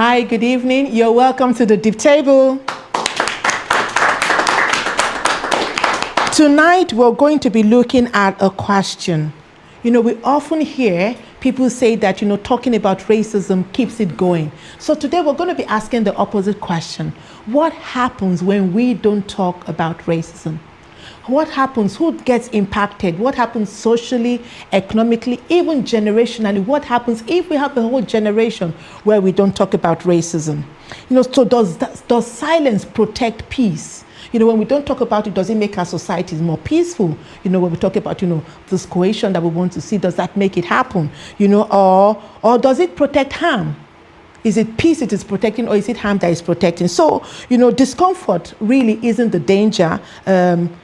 Hi, good evening. You're welcome to the DEeP table. Tonight, we're going to be looking at a question. We often hear people say that, talking about racism keeps it going. So today we're going to be asking the opposite question. What happens when we don't talk about racism? What happens? Who gets impacted? What happens socially, economically, even generationally? What happens if we have a whole generation where we don't talk about racism? So does silence protect peace? When we don't talk about it, does it make our societies more peaceful? When we talk about, this cohesion that we want to see, does that make it happen? Or does it protect harm? Is it peace it is protecting, or is it harm that is protecting? So, discomfort really isn't the danger.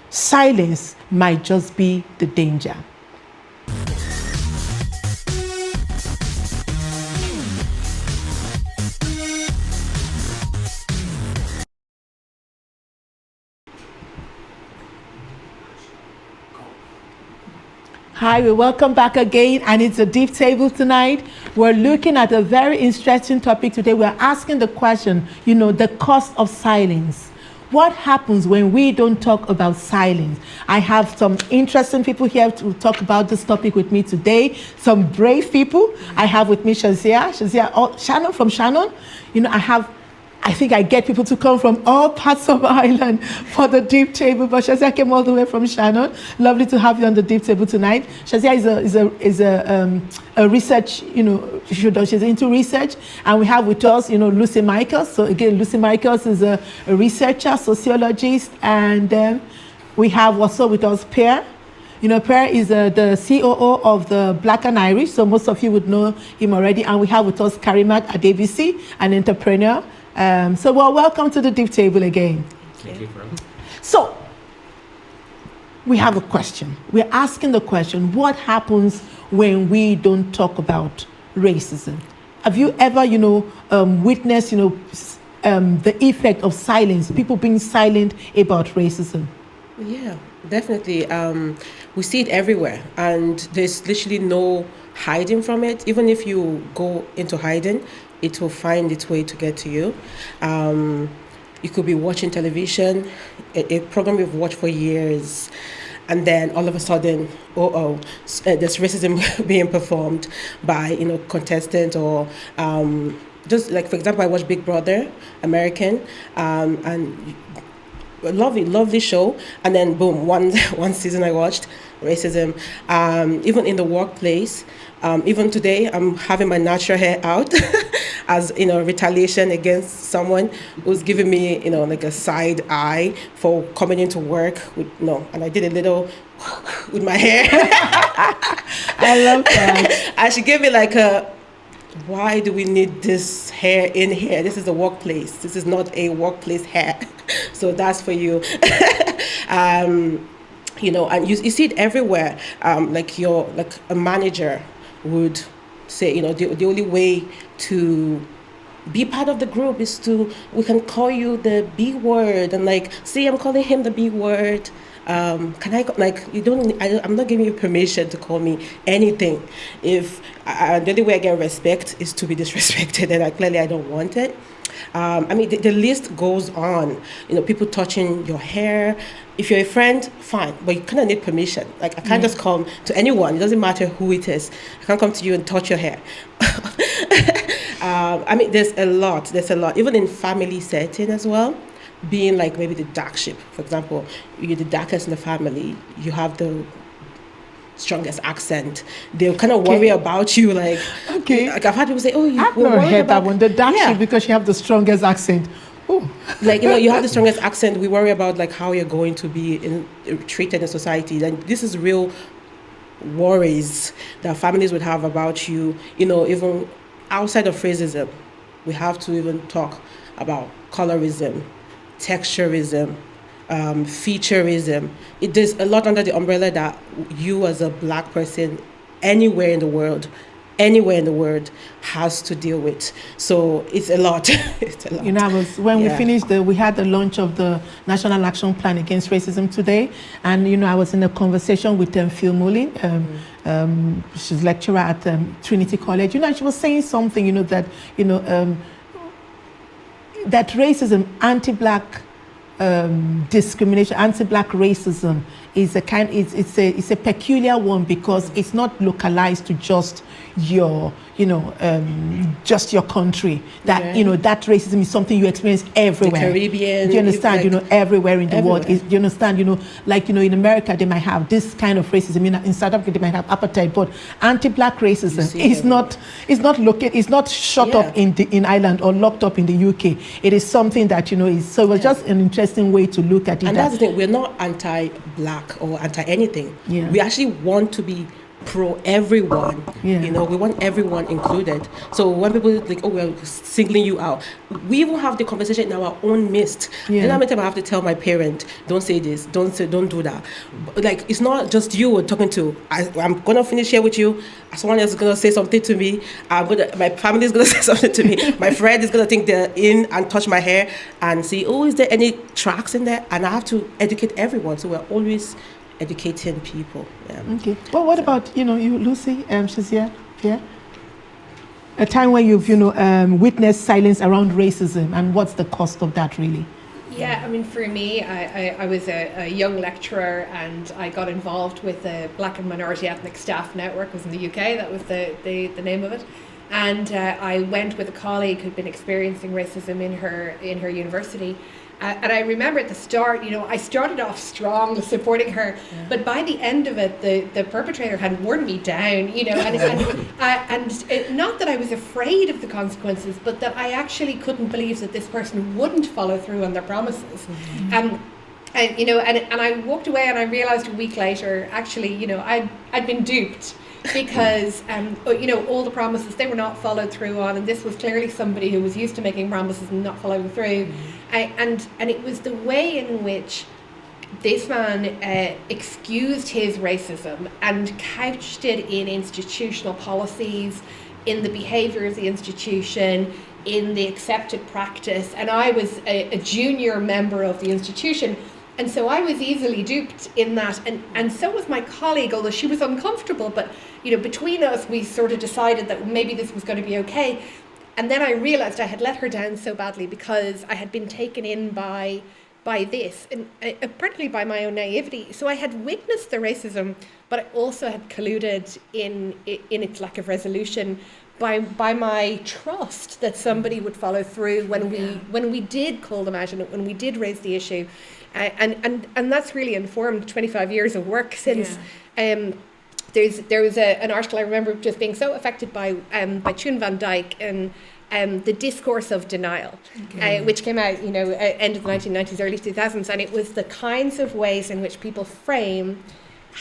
Silence might just be the danger. Hi, we welcome back again, and it's a DEeP table tonight. We're looking at a very interesting topic today. We're asking the question, the cost of silence. What happens when we don't talk about silence? I have some interesting people here to talk about this topic with me today. Some brave people. I have with me Shazia, Shannon from Shannon. I think I get people to come from all parts of Ireland for the DEeP table, but Shazia came all the way from Shannon. Lovely to have you on the DEeP table tonight. Shazia is a research, she's into research, and we have with us, Lucy Michaels. So again, Lucy Michaels is a researcher, sociologist, and we have also with us Per. Per is the COO of the Black and Irish, so most of you would know him already. And we have with us Karimat Adebisi, an entrepreneur. So welcome to the DEeP table again. Thank you for having me. So we have a question. We're asking the question, what happens when we don't talk about racism? Have you ever, witnessed, the effect of silence, people being silent about racism? Yeah, definitely. We see it everywhere, and there's literally no hiding from it. Even if you go into hiding, it will find its way to get to you. You could be watching television, a program you've watched for years, and then all of a sudden, there's racism being performed by contestant or just like, for example, I watched Big Brother American, and lovely show, and then boom, one season I watched racism. Even in the workplace, even today I'm having my natural hair out as retaliation against someone who's giving me like a side eye for coming into work and I did a little with my hair. I love that. And she gave me like why do we need this hair in here? This is a workplace. This is not a workplace hair. So that's for you. And you see it everywhere. Like a manager would say, the only way to be part of the group is we can call you the B word, and like, see, I'm calling him the B word. Can I, I'm not giving you permission to call me anything. If the only way I get respect is to be disrespected, and clearly I don't want it. The list goes on. People touching your hair. If you're a friend, fine, but you kind of need permission. Like, I can't just come to anyone. It doesn't matter who it is. I can't come to you and touch your hair. There's a lot. Even in family setting as well. Being like maybe the dark sheep, for example, you're the darkest in the family. You have the strongest accent. They'll kind of worry about you. Like I've had people say, "Oh, I've not heard that one." The dark sheep, because you have the strongest accent. Oh. You have the strongest accent. We worry about like how you're going to be treated in society. And this is real worries that families would have about you. Even outside of racism, we have to even talk about colorism, texturism, featureism. There's a lot under the umbrella that you as a Black person anywhere in the world has to deal with. So it's a lot. It's a lot. We finished we had the launch of the National Action Plan Against Racism today, and I was in a conversation with Phil Mullin. She's lecturer at Trinity College. And she was saying something, that that racism, anti-black discrimination, anti-black racism is it's a peculiar one because it's not localized to just your just your country. That that racism is something you experience everywhere. The Caribbean. Do you understand? Like, everywhere in the everywhere. world. Do you understand? In America they might have this kind of racism. In South Africa they might have apartheid, but anti-black racism is not located. It's not shut up in Ireland or locked up in the UK. It is something that is. So it was just an interesting way to look at it. And that's the thing. We're not anti-black or anti-anything. Yeah. We actually want to be pro everyone. Yeah. We want everyone included. So when people think, oh, we're singling you out, we will have the conversation in our own midst. Yeah. You know how many times I have to tell my parent, don't say this, don't do that. Like, it's not just you we're talking to. I'm gonna finish here with you. Someone else is gonna say something to me. My family is gonna say something to me. My friend is gonna think they're in and touch my hair and see, oh, is there any tracks in there? And I have to educate everyone. So we're always educating people. Yeah. Okay. Well, what about you, Lucy? Shazia? Yeah. A time where you've witnessed silence around racism, and what's the cost of that, really? Yeah, I mean, for me, I was a young lecturer, and I got involved with the Black and Minority Ethnic Staff Network. It was in the UK. That was the name of it. And I went with a colleague who'd been experiencing racism in her university. And I remember at the start, I started off strong supporting her, but by the end of it, the perpetrator had worn me down, and not that I was afraid of the consequences, but that I actually couldn't believe that this person wouldn't follow through on their promises. And I walked away and I realized a week later, actually, I'd been duped. Because all the promises, they were not followed through on, and this was clearly somebody who was used to making promises and not following through. And it was the way in which this man excused his racism and couched it in institutional policies, in the behaviour of the institution, in the accepted practice. And I was a junior member of the institution. And so I was easily duped in that, and so was my colleague, although she was uncomfortable. But between us, we sort of decided that maybe this was going to be okay. And then I realised I had let her down so badly because I had been taken in by this, and partly by my own naivety. So I had witnessed the racism, but I also had colluded in its lack of resolution by my trust that somebody would follow through when we did call them out and when we did raise the issue. And that's really informed 25 years of work since. There was an article I remember just being so affected by Tune Van Dyke and the discourse of denial, which came out end of the 1990s, early 2000s, and it was the kinds of ways in which people frame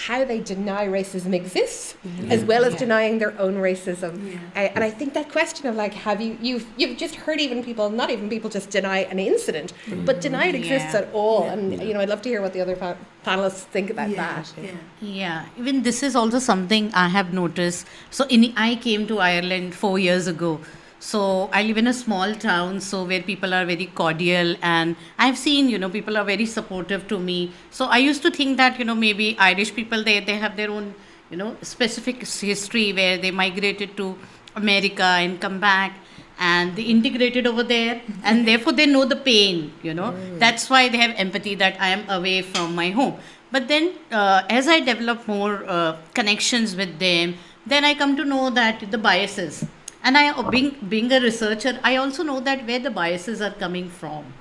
how they deny racism exists, as well as denying their own racism. And I think that question of you've just heard not even people just deny an incident, but deny it exists at all. And I'd love to hear what the other panelists think about that. Yeah, even this is also something I have noticed. So I came to Ireland 4 years ago. So I live in a small town, so where people are very cordial, and I've seen, people are very supportive to me. So I used to think that, maybe Irish people, they have their own, specific history where they migrated to America and come back and they integrated over there, and therefore they know the pain, That's why they have empathy that I am away from my home. But then as I develop more connections with them, then I come to know that the biases. And being a researcher, I also know that where the biases are coming from.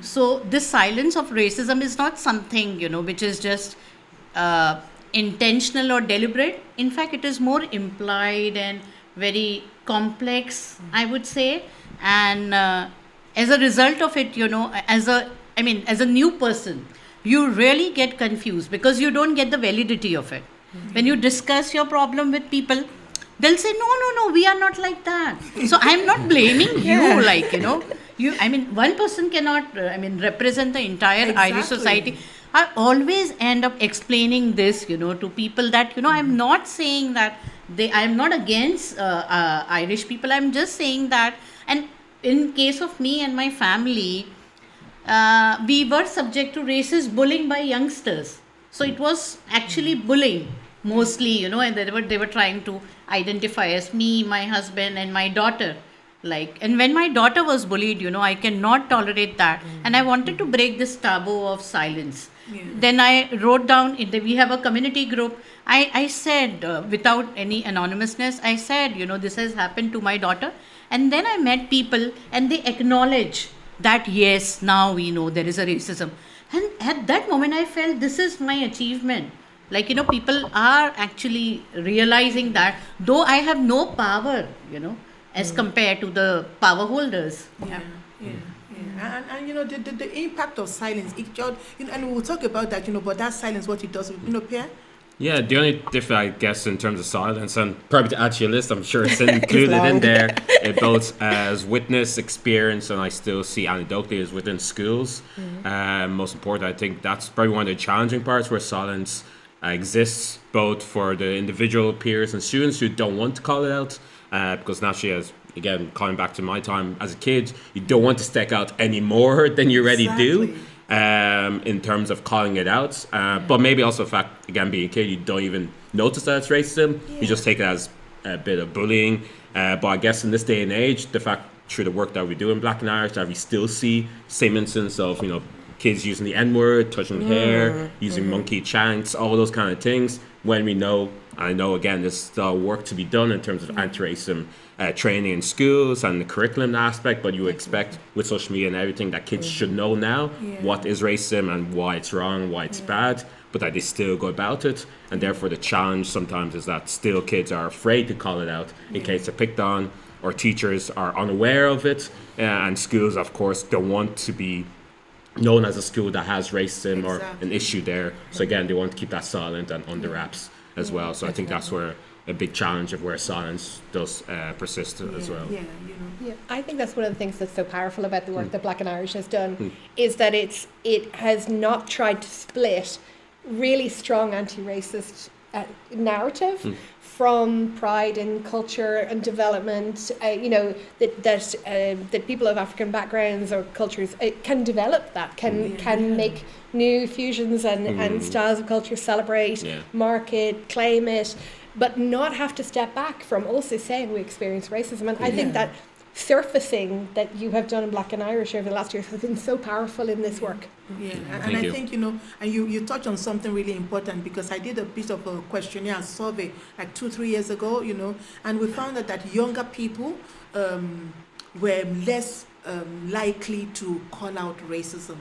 So this silence of racism is not something, which is just intentional or deliberate. In fact, it is more implied and very complex, I would say. And as a result of it, as a new person, you really get confused because you don't get the validity of it. When you discuss your problem with people, they'll say, no, we are not like that. So I'm not blaming you, one person cannot, represent the entire Irish society. I always end up explaining this, to people that, I'm not saying that I'm not against Irish people. I'm just saying that, and in case of me and my family, we were subject to racist bullying by youngsters. So it was actually bullying mostly, and they were trying to identify as me, my husband and my daughter. Like, and when my daughter was bullied, I cannot tolerate that. And I wanted to break this taboo of silence. Then I wrote down, we have a community group. I said, without any anonymousness, I said, this has happened to my daughter. And then I met people and they acknowledge that, yes, now we know there is a racism. And at that moment, I felt this is my achievement. Like, people are actually realizing that, though I have no power, as compared to the power holders. Yeah. And the impact of silence, and we'll talk about that, but that silence, what it does, Pierre? Yeah, the only difference, I guess, in terms of silence, and probably to add to your list, I'm sure it's included in there, both as witness, experience, and I still see anecdotally is within schools. Most important, I think that's probably one of the challenging parts where silence exists, both for the individual peers and students who don't want to call it out, because naturally, as again, calling back to my time as a kid, you don't want to stick out any more than you already do. In terms of calling it out, but maybe also the fact, again, being a kid, you don't even notice that it's racism. You just take it as a bit of bullying. But I guess in this day and age, the fact through the work that we do in Black and Irish, that we still see same instance of kids using the N-word, touching hair, using monkey chants, all those kind of things. When we know, I know again, there's still work to be done in terms of anti-racism training in schools and the curriculum aspect, but you expect with social media and everything that kids should know now what is racism and why it's wrong, why it's bad, but that they still go about it. And therefore the challenge sometimes is that still kids are afraid to call it out in case they're picked on, or teachers are unaware of it, and schools of course don't want to be known as a school that has racism or an issue there. So again, they want to keep that silent and under wraps as well. So I think that's where a big challenge of where silence does persist as well. Yeah, I think that's one of the things that's so powerful about the work that Black and Irish has done, is that it has not tried to split really strong anti-racist narrative from pride in culture and development. That people of African backgrounds or cultures can develop that, can make new fusions and styles of culture, celebrate, market, claim it, but not have to step back from also saying we experience racism. And I think that surfacing that you have done in Black and Irish over the last years has been so powerful in this work. And I think, and you touched on something really important, because I did a bit of a questionnaire survey like 2-3 years ago, and we found that younger people were less likely to call out racism.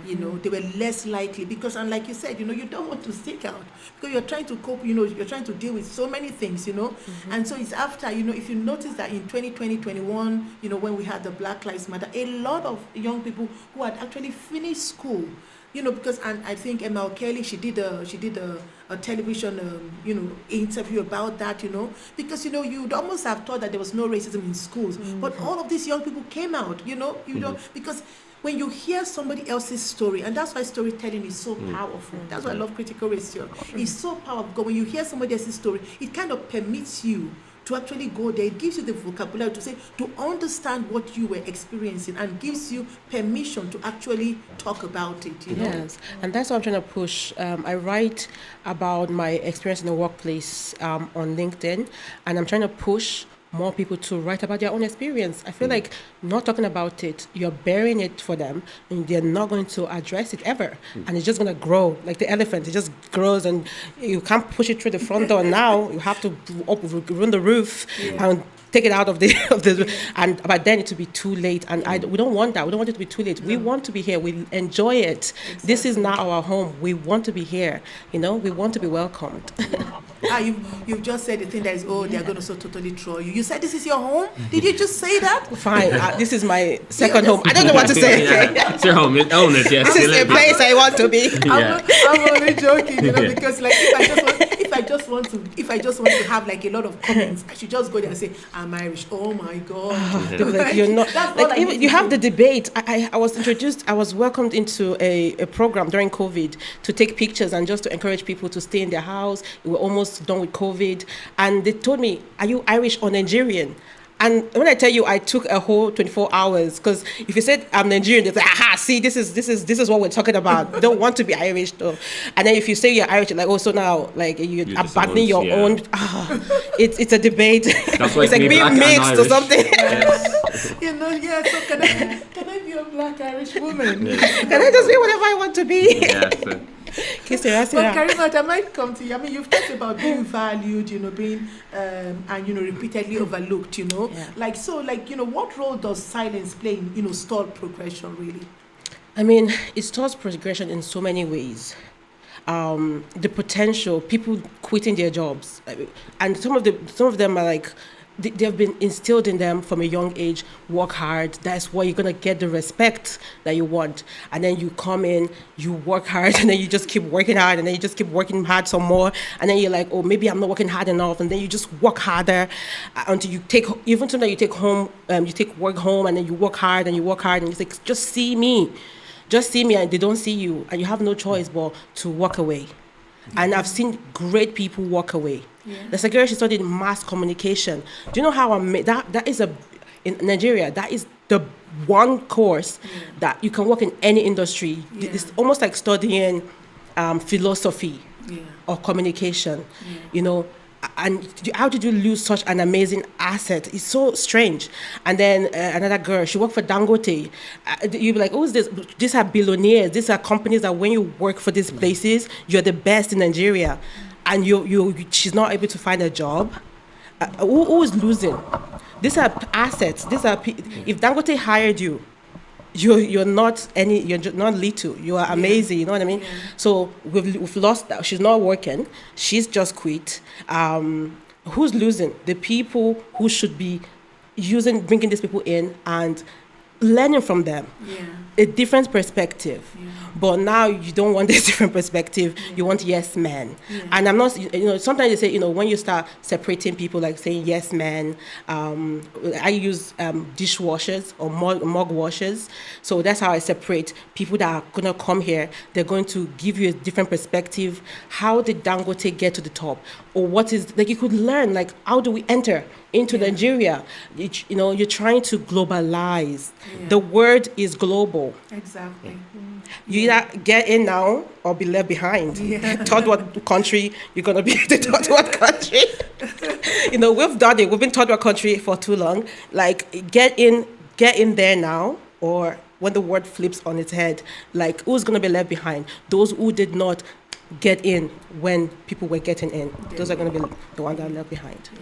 They were less likely because, and like you said, you don't want to stick out because you're trying to cope, you're trying to deal with so many things, and so it's after, if you notice that in 2020-21, when we had the Black Lives Matter, a lot of young people who had actually finished school, because, and I think Emma Kelly, she did a television, interview about that, because, you'd almost have thought that there was no racism in schools, but all of these young people came out, because when you hear somebody else's story, and that's why storytelling is so powerful. That's why I love critical race theory. It's so powerful. When you hear somebody else's story, it kind of permits you to actually go there. It gives you the vocabulary to understand what you were experiencing, and gives you permission to actually talk about it. Yes, and that's what I'm trying to push. I write about my experience in the workplace on LinkedIn, and I'm trying to push more people to write about their own experience. I feel like not talking about it, you're burying it for them, and they're not going to address it ever. And it's just going to grow like the elephant. It just grows, and you can't push it through the front door now. You have to run the roof and take it out of the and by then it will be too late. And we don't want that. We don't want it to be too late. We want to be here. We enjoy it. Exactly. This is now our home. We want to be here. We want to be welcomed. You've just said the thing that is, they're going to so totally throw you. You said this is your home? Did you just say that? Fine. This is my second home. I don't know what to say. It's your home. Own it. Yes. This is the place I want to be. I'm only joking, because like if I just want to have like a lot of comments, I should just go there and say, I'm Irish. Oh my God. Like, you're not. Like, even, you have the debate. I was welcomed into a program during COVID to take pictures and just to encourage people to stay in their house. We were almost done with COVID. And they told me, are you Irish or Nigerian? And when I tell you, I took a whole 24 hours, because if you said I'm Nigerian, they say, aha, see, this is what we're talking about. They don't want to be Irish though. And then if you say you're Irish, you're like, oh, so now like you're abandoning your own. It's a debate. That's it's like being mixed or something. Yes. You know, yeah. So can I be a black Irish woman? Can I just be whatever I want to be? Yes. But Karima, I might come to you. I mean, you've talked about being valued, you know, being and you know repeatedly overlooked, you know, what role does silence play in stalled progression, really? I mean, it stalls progression in so many ways. The potential, people quitting their jobs, and some of them are like, they've been instilled in them from a young age. Work hard. That's where you're gonna get the respect that you want. And then you come in, you work hard, and then you just keep working hard, and then you just keep working hard some more. And then you're like, oh, maybe I'm not working hard enough. And then you just work harder until you take work home, and then you work hard, and you say, just see me, and they don't see you, and you have no choice but to walk away. And I've seen great people walk away. Yeah. The secretary studied mass communication. Do you know how that is in Nigeria, that is the one course that you can work in any industry. Yeah. It's almost like studying philosophy or communication, you know. And how did you lose such an amazing asset? It's so strange. And then another girl, she worked for Dangote. You'd be like, oh, these are billionaires. These are companies that when you work for these places, you're the best in Nigeria. And she's not able to find a job. Who is losing? These are assets. If Dangote hired you, you're not little. You are amazing. You know what I mean? Yeah. So we've lost that. She's not working. She's just quit. Who's losing? The people who should be bringing these people in and learning from them. Yeah. A different perspective. Yeah. But now you don't want this different perspective. Yeah. You want yes men. Yeah. And I'm not, sometimes they say, when you start separating people, like saying yes men, I use dishwashers or mug washers. So that's how I separate people that are going to come here. They're going to give you a different perspective. How did Dangote get to the top? Or what is, like, you could learn, like, how do we enter into Nigeria? You're trying to globalize. Yeah. The word is global. Exactly. You either get in now or be left behind. Yeah. Third world country, you're going to be the third world country. We've done it. We've been third world country for too long. Like, get in there now, or when the word flips on its head, like, who's going to be left behind? Those who did not get in when people were getting in. Those are going to be the ones that are left behind. Yeah.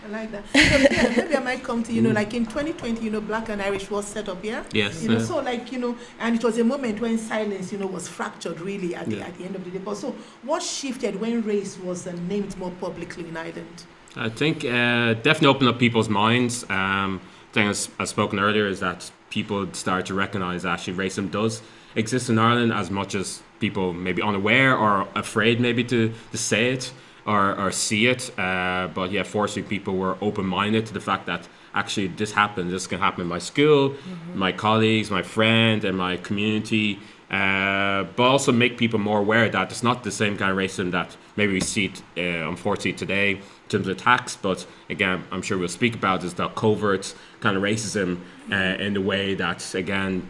I like that. So, maybe I might come to, like in 2020, Black and Irish was set up, yeah? Yes. So like, and it was a moment when silence, was fractured really at the end of the day. But so what shifted when race was named more publicly in Ireland? I think definitely opened up people's minds. The thing I've spoken earlier is that people start to recognize actually racism does exist in Ireland, as much as people may be unaware or afraid maybe to say it. Or see it, but fortunately people were open-minded to the fact that actually this can happen in my school, my colleagues, my friend, and my community, but also make people more aware that it's not the same kind of racism that maybe we see unfortunately today in terms of attacks, but again, I'm sure we'll speak about is the covert kind of racism in the way that, again,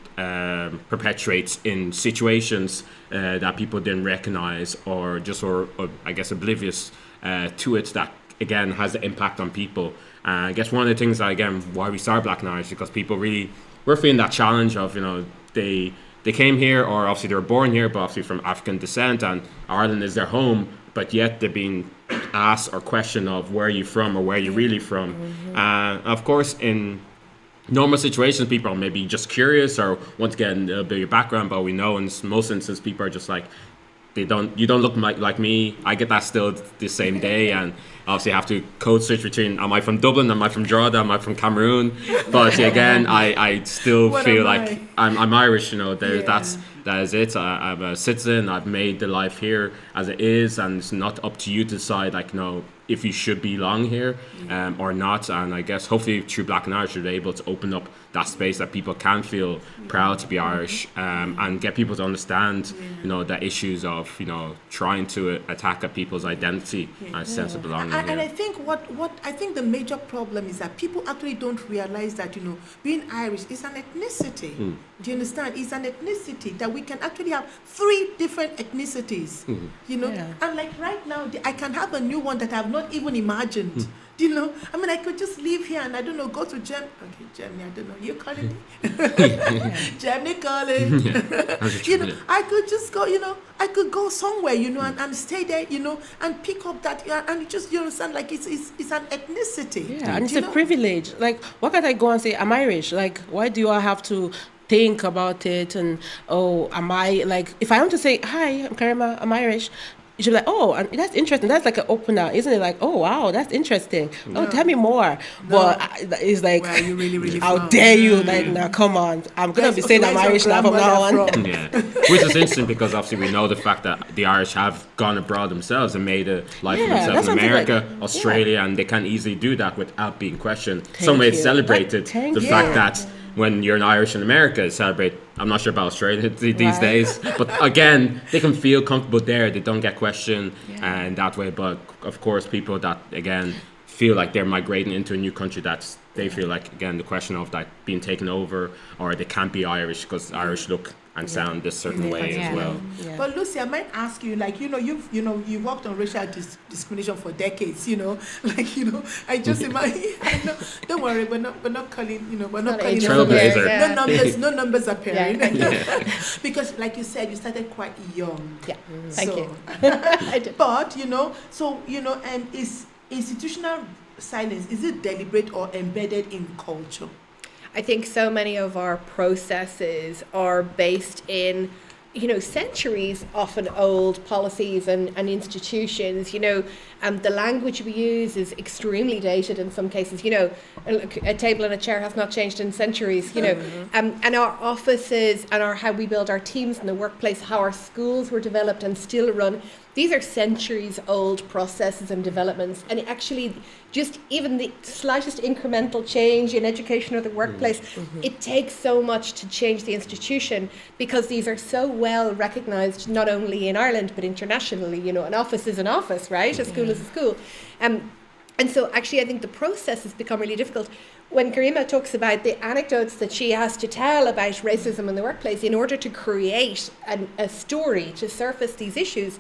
perpetuates in situations that people didn't recognize or I guess, oblivious to it, that, again, has an impact on people. I guess one of the things that, again, why we started Black and Irish, because people really were feeling that challenge of, they came here, or obviously they were born here, but obviously from African descent, and Ireland is their home, but yet they're being asked or questioned of where are you from or where are you really from. Of course, in normal situations, people are maybe just curious or want to get a little bit of your background, but we know in most instances people are just like, you don't look like me. I get that still the same day, and obviously have to code switch between, am I from Dublin, am I from Drogheda, am I from Cameroon? But again, I still feel like I'm Irish, that is it. I'm a citizen. I've made the life here as it is, and it's not up to you to decide, like, no, if you should belong here or not. And I guess hopefully through Black and Irish, we're able to open up that space that people can feel proud to be Irish, and get people to understand, the issues of, trying to attack at people's identity and sense of belonging. And I think what I think the major problem is that people actually don't realize that, being Irish is an ethnicity. Do you understand? It's an ethnicity that we can actually have 3 different ethnicities, and like right now, I can have a new one that I've not even imagined. I mean, I could just leave here and I don't know, go to Germany. Okay, Germany, I don't know. You're calling me? Germany calling. I could just go, I could go somewhere, and stay there, and pick up that, and it just, you understand, like it's an ethnicity. Yeah, and it's a privilege. Like, why can't I go and say, I'm Irish? Like, why do I have to think about it? And, am I, like, if I want to say, hi, I'm Karima, I'm Irish, you should be like, oh, and that's interesting. That's like an opener, isn't it? Like, oh, wow, that's interesting. No. Oh, tell me more. No. But it's like, well, you really how dare you? Like, now, come on. I'm going to be saying I'm Irish now from now on. Yeah. Which is interesting because obviously we know the fact that the Irish have gone abroad themselves and made a life for themselves in America, like, Australia, and they can easily do that without being questioned. Some way it's celebrated. The fact that when you're an Irish in America, celebrate. I'm not sure about Australia these days, but again, they can feel comfortable there. They don't get questioned and that way. But of course, people that again feel like they're migrating into a new country, that's they feel like again the question of that being taken over, or they can't be Irish because Irish look and sound this certain way as well. Yeah. But Lucy, I might ask you, like, you've worked on racial discrimination for decades, I just imagine, don't worry, we're not calling, we're not calling trailblazer. No numbers appearing. Because like you said, you started quite young. Yeah, thank you. I did. But, is institutional silence, is it deliberate or embedded in culture? I think so many of our processes are based in, centuries often old policies and institutions. The language we use is extremely dated in some cases. A table and a chair has not changed in centuries. And our offices and how we build our teams in the workplace, how our schools were developed and still run. These are centuries old processes and developments, and actually just even the slightest incremental change in education or the workplace, it takes so much to change the institution because these are so well recognized not only in Ireland but internationally. An office is an office, right? A school is a school. And so actually I think the process has become really difficult. When Karima talks about the anecdotes that she has to tell about racism in the workplace in order to create a story to surface these issues,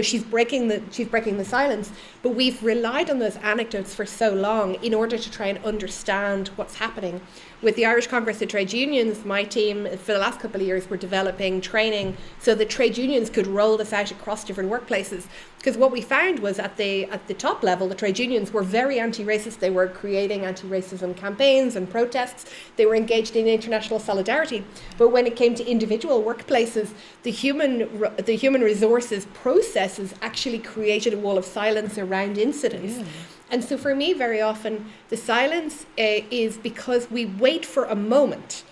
she's breaking the silence. But we've relied on those anecdotes for so long in order to try and understand what's happening. With the Irish Congress of Trade Unions, my team for the last couple of years were developing training so that trade unions could roll this out across different workplaces. Because what we found was at the top level, the trade unions were very anti-racist. They were creating anti-racism campaigns and protests. They were engaged in international solidarity. But when it came to individual workplaces, the human resources processes actually created a wall of silence around incidents. Yeah. And so for me, very often, the silence is because we wait for a moment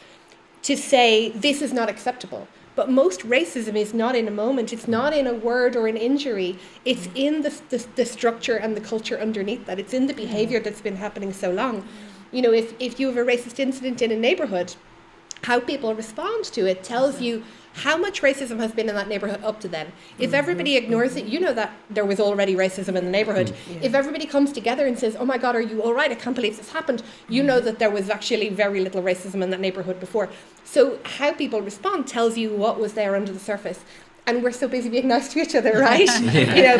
to say, this is not acceptable. But most racism is not in a moment. It's not in a word or an injury. It's in the structure and the culture underneath that. It's in the behavior that's been happening so long. If you have a racist incident in a neighborhood, how people respond to it tells you how much racism has been in that neighborhood up to then. If everybody ignores it, that there was already racism in the neighborhood. If everybody comes together and says, oh my God, are you all right? I can't believe this happened. That there was actually very little racism in that neighborhood before. So how people respond tells you what was there under the surface. And we're so busy being nice to each other, right?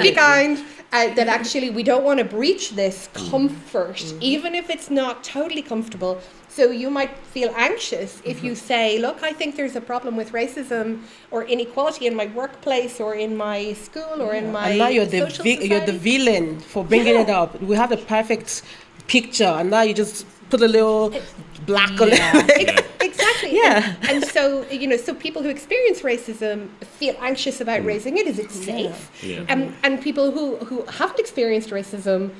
Be kind. That actually we don't want to breach this comfort, even if it's not totally comfortable. So you might feel anxious if you say, look, I think there's a problem with racism or inequality in my workplace or in my school or in my and now you're you're the villain for bringing it up. We have the perfect picture, and now you just put a little black on it. Exactly. Yeah. And so, so people who experience racism feel anxious about raising it. Is it safe? Yeah. And people who haven't experienced racism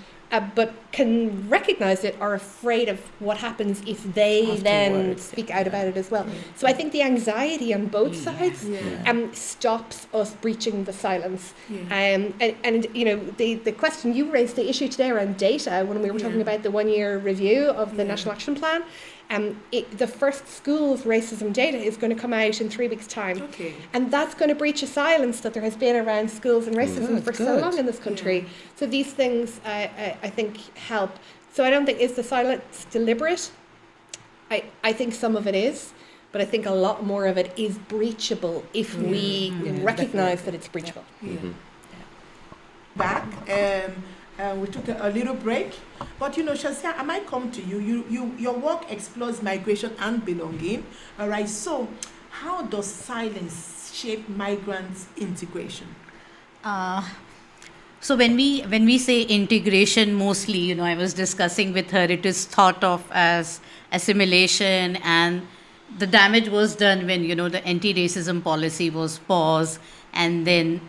but can recognize it, are afraid of what happens if they then Afterwards, speak out about it as well. So I think the anxiety on both sides Yeah. stops us breaching the silence. Yeah. And you know, the question you raised, the issue today around data, when we were talking about the 1-year review of the National Action Plan, the first schools racism data is going to come out in 3 weeks' time. Okay. And that's going to breach a silence that there has been around schools and racism for so good. long in this country. So these things, I think, help. So I don't think, is the silence deliberate? I think some of it is, but I think a lot more of it is breachable if we recognise that it's breachable. Back, we took a little break, but you know, Shazia, I might come to you. Your work explores migration and belonging. All right. So, how does silence shape migrants' integration? So when we say integration, mostly, you know, I was discussing with her, it is thought of as assimilation, and the damage was done when, you know, the anti-racism policy was paused, and then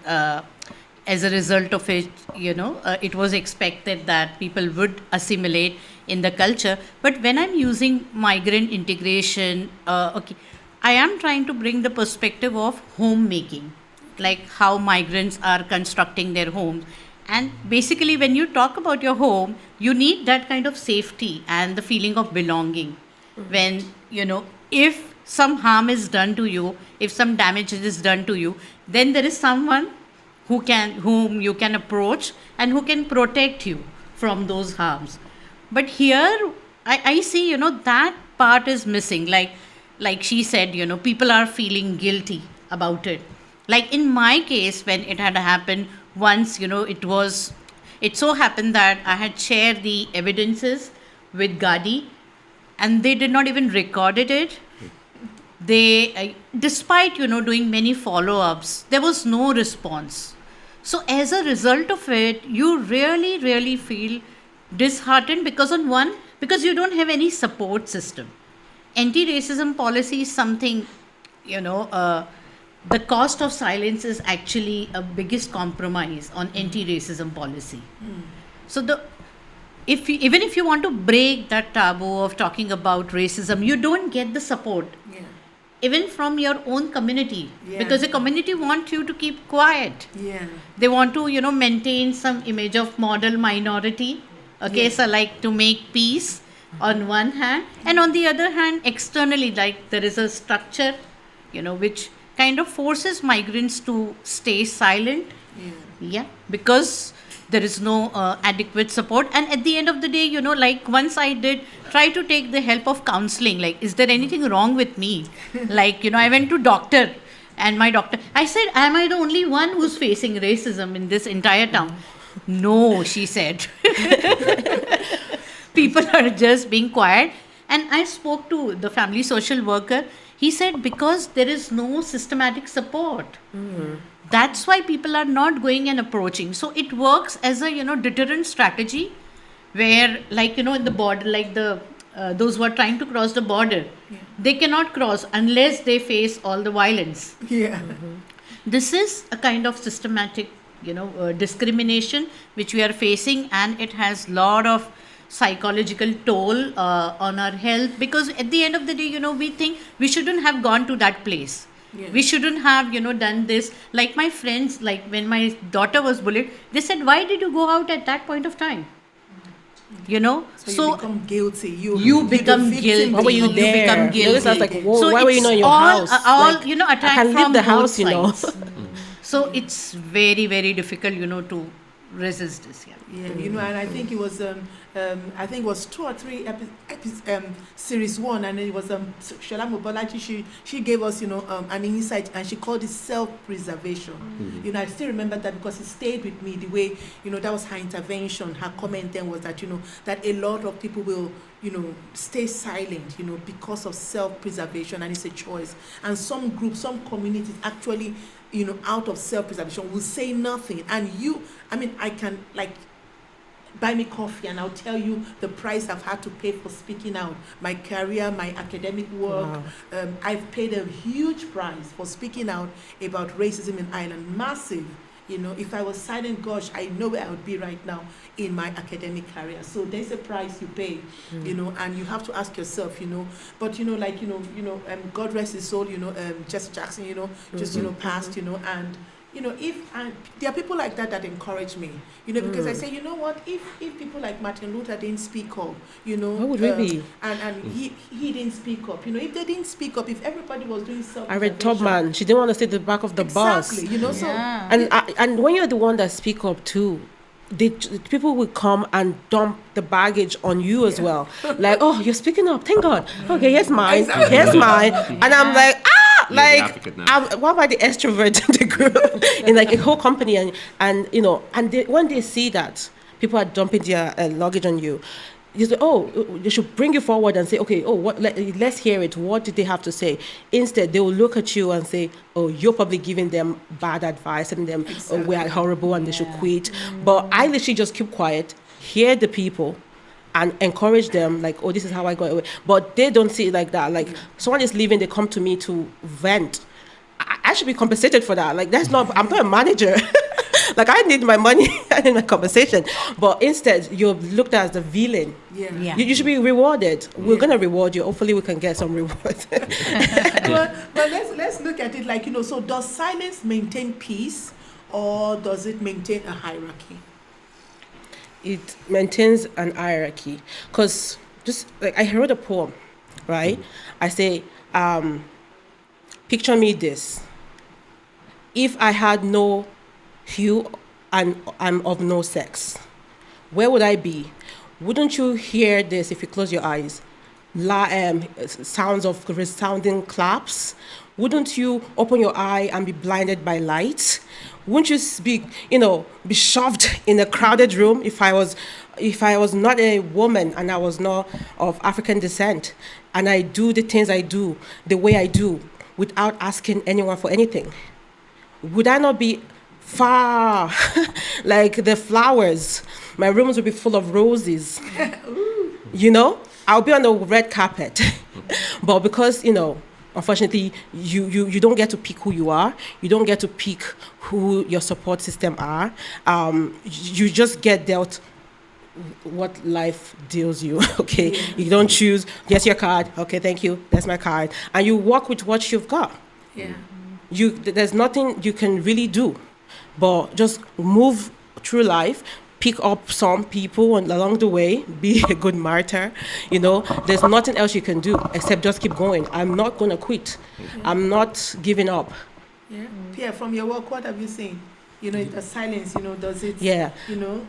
as a result of it, you know, it was expected that people would assimilate in the culture. But when I'm using migrant integration, I am trying to bring the perspective of homemaking, like how migrants are constructing their homes. And basically, when you talk about your home, you need that kind of safety and the feeling of belonging. When, you know, if some harm is done to you, if some damage is done to you, then there is someone whom you can approach and who can protect you from those harms. But here, I see, you know, that part is missing. Like she said, you know, people are feeling guilty about it. Like in my case, when it had happened once, you know, it so happened that I had shared the evidences with Gadi, and they did not even recorded it. They, despite, you know, doing many follow-ups, there was no response. So as a result of it, you really, really feel disheartened because you don't have any support system. Anti-racism policy is something, you know, the cost of silence is actually a biggest compromise on anti-racism policy. So even if you want to break that taboo of talking about racism, you don't get the support. Even from your own community, because the community want you to keep quiet. They want to, you know, maintain some image of model minority. Okay, so like to make peace on one hand, and on the other hand, externally, like there is a structure, you know, which kind of forces migrants to stay silent. Because there is no adequate support. And at the end of the day, you know, like once I did try to take the help of counseling, like, is there anything wrong with me? Like, you know, I went to doctor, and my doctor, I said, am I the only one who's facing racism in this entire town? No, she said. People are just being quiet. And I spoke to the family social worker. He said, because there is no systematic support. That's why people are not going and approaching. So it works as a, you know, deterrent strategy, where, like, you know, in the border, like those who are trying to cross the border, they cannot cross unless they face all the violence. This is a kind of systematic, you know, discrimination which we are facing, and it has lot of psychological toll on our health, because at the end of the day, you know, we think we shouldn't have gone to that place. We shouldn't have, you know, done this. Like my friends, like when my daughter was bullied, they said, why did you go out at that point of time? You know, so you become guilty. You become guilty. Why were you there? You become guilty. Sounds like, whoa, so why were you not in your house? All Like, you know, attack I can from leave the both house, sides. you know. So it's very, very difficult, you know, to resist this. You know, and I think it was I think it was 2 or 3 series 1, and it was Shola Mobolaji. She gave us, you know, an insight, and she called it self-preservation. You know, I still remember that because it stayed with me. The way, you know, that was her intervention. Her comment then was that, you know, that a lot of people will, you know, stay silent, you know, because of self-preservation, and it's a choice. And some groups, some communities actually, you know, out of self-preservation will say nothing. And I can, like, buy me coffee and I'll tell you the price I've had to pay for speaking out. My career, my academic work. I've paid a huge price for speaking out about racism in Ireland. Massive. You know, if I was silent, gosh, I know where I would be right now in my academic career. So there's a price you pay, you know, and you have to ask yourself, you know. But you know, like God rest his soul, you know, Jesse Jackson, you know, just passed, you know, and you know, there are people like that encourage me, you know, because I say, you know what, if people like Martin Luther didn't speak up, you know, what would we be? And he didn't speak up, you know, if they didn't speak up, if everybody was doing self, I read Tubman. She didn't want to sit at the back of the bus. Exactly, you know, And when you're the one that speak up too, people will come and dump the baggage on you as well. Like, oh, you're speaking up. Thank God. Okay, here's mine. Exactly. Here's mine. And I'm like, what about the extrovert in the group in like a whole company? And you know, when they see that people are dumping their luggage on you, you say, oh, they should bring you forward and say, okay, let's hear it. What did they have to say? Instead, they will look at you and say, oh, you're probably giving them bad advice, telling them, oh, we are horrible and they should quit. But I literally just keep quiet, hear the people, and encourage them, like, oh, this is how I got away. But they don't see it like that. Like, someone is leaving, they come to me to vent. I should be compensated for that. Like, I'm not a manager. Like, I need my money, I need my compensation. But instead, you're looked at as the villain. Yeah. You should be rewarded. We're going to reward you. Hopefully, we can get some reward. But let's look at it like, you know, so does silence maintain peace or does it maintain a hierarchy? It maintains an hierarchy. Because just like I wrote a poem, right? I say, picture me this. If I had no hue and I'm of no sex, where would I be? Wouldn't you hear this if you close your eyes? Sounds of resounding claps. Wouldn't you open your eye and be blinded by light? Wouldn't you be shoved in a crowded room if I was not a woman and I was not of African descent and I do the things I do the way I do without asking anyone for anything? Would I not be far like the flowers? My rooms would be full of roses. You know, I'll be on the red carpet. But because, you know, unfortunately, you don't get to pick who you are. You don't get to pick who your support system are. You just get dealt what life deals you, okay? You don't choose, here's your card, okay, thank you, that's my card. And you walk with what you've got. Yeah. There's nothing you can really do but just move through life, pick up some people along the way, be a good martyr. You know, there's nothing else you can do except just keep going. I'm not going to quit. I'm not giving up. Yeah. Pierre, from your work, what have you seen? You know, the silence, you know, does it, yeah. You know,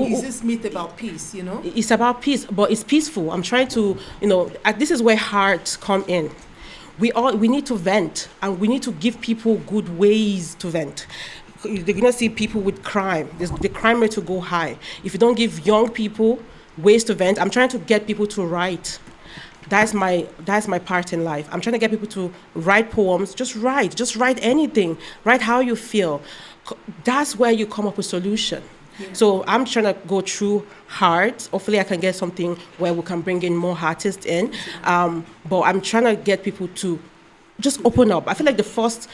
is this myth about peace, you know? It's about peace, but it's peaceful. I'm trying to, you know, this is where hearts come in. We need to vent, and we need to give people good ways to vent. You're going to see people with crime. The crime rate will go high. If you don't give young people ways to vent, I'm trying to get people to write. That's my part in life. I'm trying to get people to write poems. Just write anything. Write how you feel. That's where you come up with solution. Yeah. So I'm trying to go through hard. Hopefully I can get something where we can bring in more artists in. But I'm trying to get people to just open up. I feel like the first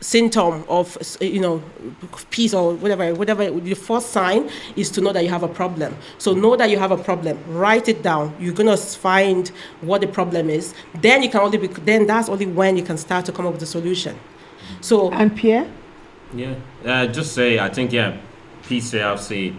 symptom of, you know, peace or whatever, the first sign is to know that you have a problem. So know that you have a problem, write it down. You're going to find what the problem is. Then that's only when you can start to come up with a solution. So, and Pierre? Yeah, just say, I think, peace, obviously,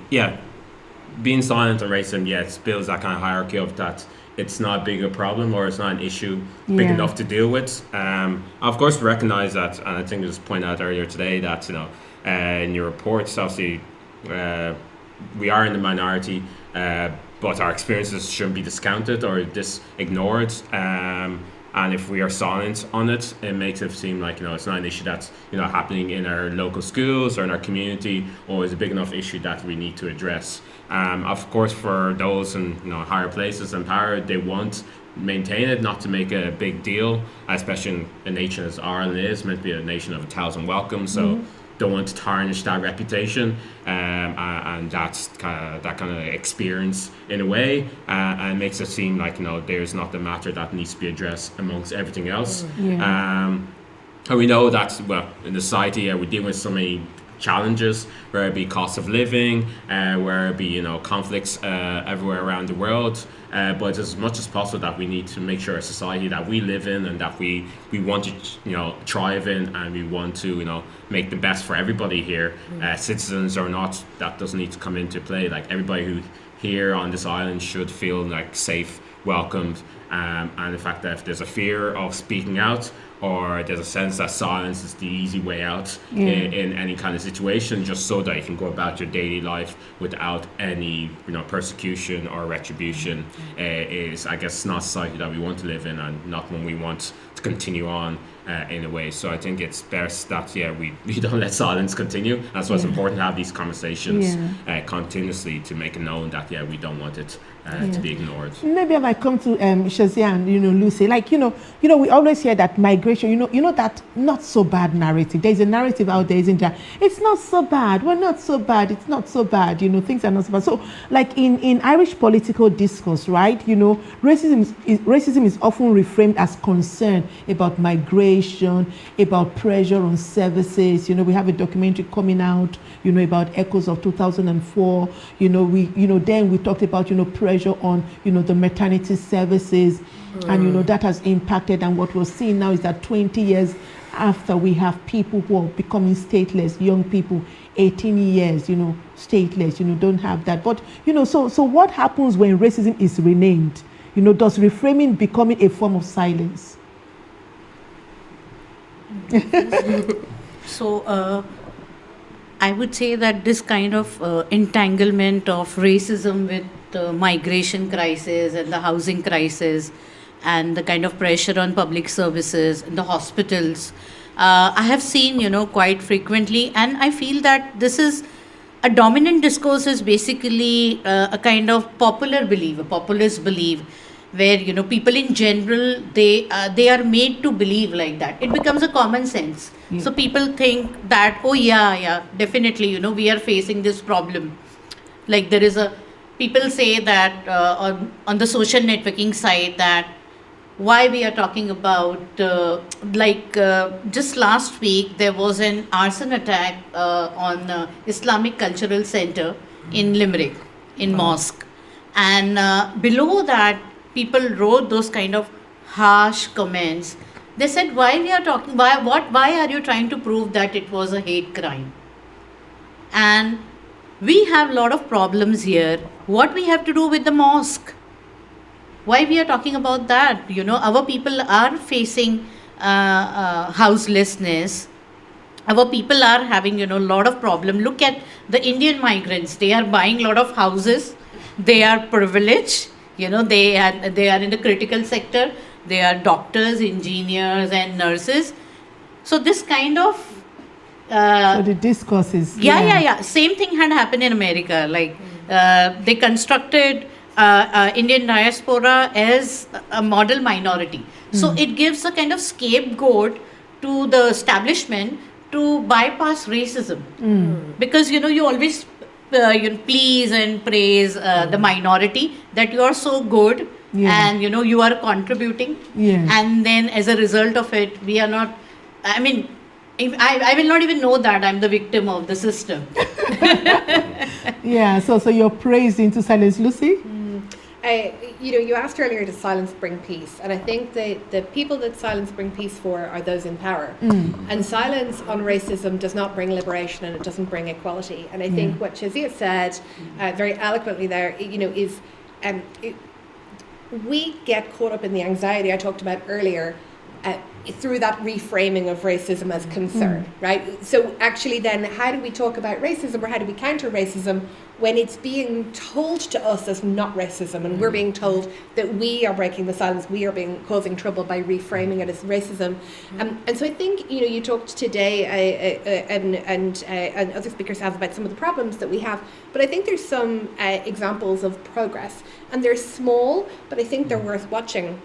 being silent on racism, it builds that kind of hierarchy of that it's not a bigger problem or it's not an issue big enough to deal with. Of course, recognize that, and I think it was pointed out earlier today that, you know, in your reports, obviously, we are in the minority, but our experiences shouldn't be discounted or ignored. And if we are silent on it, it makes it seem like, you know, it's not an issue that's, you know, happening in our local schools or in our community, or is a big enough issue that we need to address. Of course, for those in, you know, higher places and power, they want maintain it, not to make a big deal, especially in a nation as Ireland is meant to be a nation of 1,000 welcomes. So don't want to tarnish that reputation, and that's that kind of experience in a way, and makes it seem like, you know, there's not the matter that needs to be addressed amongst everything else. And we know that, well, in the society, we're dealing with so many challenges, whether it be cost of living, whether it be, you know, conflicts everywhere around the world. But as much as possible, that we need to make sure a society that we live in and that we want to, you know, thrive in, and we want to, you know, make the best for everybody here, citizens or not, that doesn't need to come into play. Like, everybody who here on this island should feel like safe, welcomed, and the fact that if there's a fear of speaking out, or there's a sense that silence is the easy way out in any kind of situation, just so that you can go about your daily life without any, you know, persecution or retribution, is, I guess, not a society that we want to live in, and not one we want to continue on in a way. So I think it's best that we don't let silence continue. That's why it's important to have these conversations continuously, to make it known that we don't want it to be ignored. Maybe I might come to Shazia and, you know, Lucy. Like, you know, we always hear that migration. You know that not so bad narrative. There's a narrative out there, isn't there? It's not so bad. We're not so bad. It's not so bad. You know, things are not so bad. So, like in Irish political discourse, right? You know, racism is often reframed as concern about migration, about pressure on services. You know, we have a documentary coming out, you know, about echoes of 2004. You know, then we talked about, you know, pressure on, you know, the maternity services, and, you know, that has impacted. And what we're seeing now is that 20 years after, we have people who are becoming stateless, young people, 18 years, you know, stateless, you know, don't have that. But, you know, so what happens when racism is renamed? You know, does reframing becoming a form of silence? So I would say that this kind of entanglement of racism with the migration crisis and the housing crisis, and the kind of pressure on public services and the hospitals, I have seen, you know, quite frequently. And I feel that this is a dominant discourse, is basically a kind of popular belief, a populist belief, where, you know, people in general, they are made to believe like that. It becomes a common sense. So people think that, oh yeah, definitely, you know, we are facing this problem. Like, there is people say that on the social networking site, that why we are talking about, just last week there was an arson attack on Islamic Cultural Center in Limerick, in mosque. And below that, people wrote those kind of harsh comments. They said, why are you trying to prove that it was a hate crime? And we have a lot of problems here. What we have to do with the mosque? Why we are talking about that? You know, our people are facing houselessness. Our people are having, you know, a lot of problem. Look at the Indian migrants. They are buying a lot of houses. They are privileged. You know, they are in the critical sector. They are doctors, engineers, and nurses. So this kind of so the discourse is same thing had happened in America. Like they constructed Indian diaspora as a model minority. So it gives a kind of scapegoat to the establishment to bypass racism, because, you know, you always you please and praise the minority, that you are so good, and, you know, you are contributing, and then as a result of it, we are not, I mean, I will not even know that I'm the victim of the system. So you're praised into silence, Lucy? You know, you asked earlier, does silence bring peace? And I think the people that silence bring peace for are those in power. And silence on racism does not bring liberation, and it doesn't bring equality. And I think what Shazia said very eloquently there, you know, is we get caught up in the anxiety I talked about earlier through that reframing of racism as concern, right? So actually then, how do we talk about racism, or how do we counter racism when it's being told to us as not racism, and we're being told that we are breaking the silence, we are causing trouble by reframing it as racism. And so I think, you know, you talked today and other speakers have about some of the problems that we have, but I think there's some examples of progress, and they're small, but I think they're worth watching.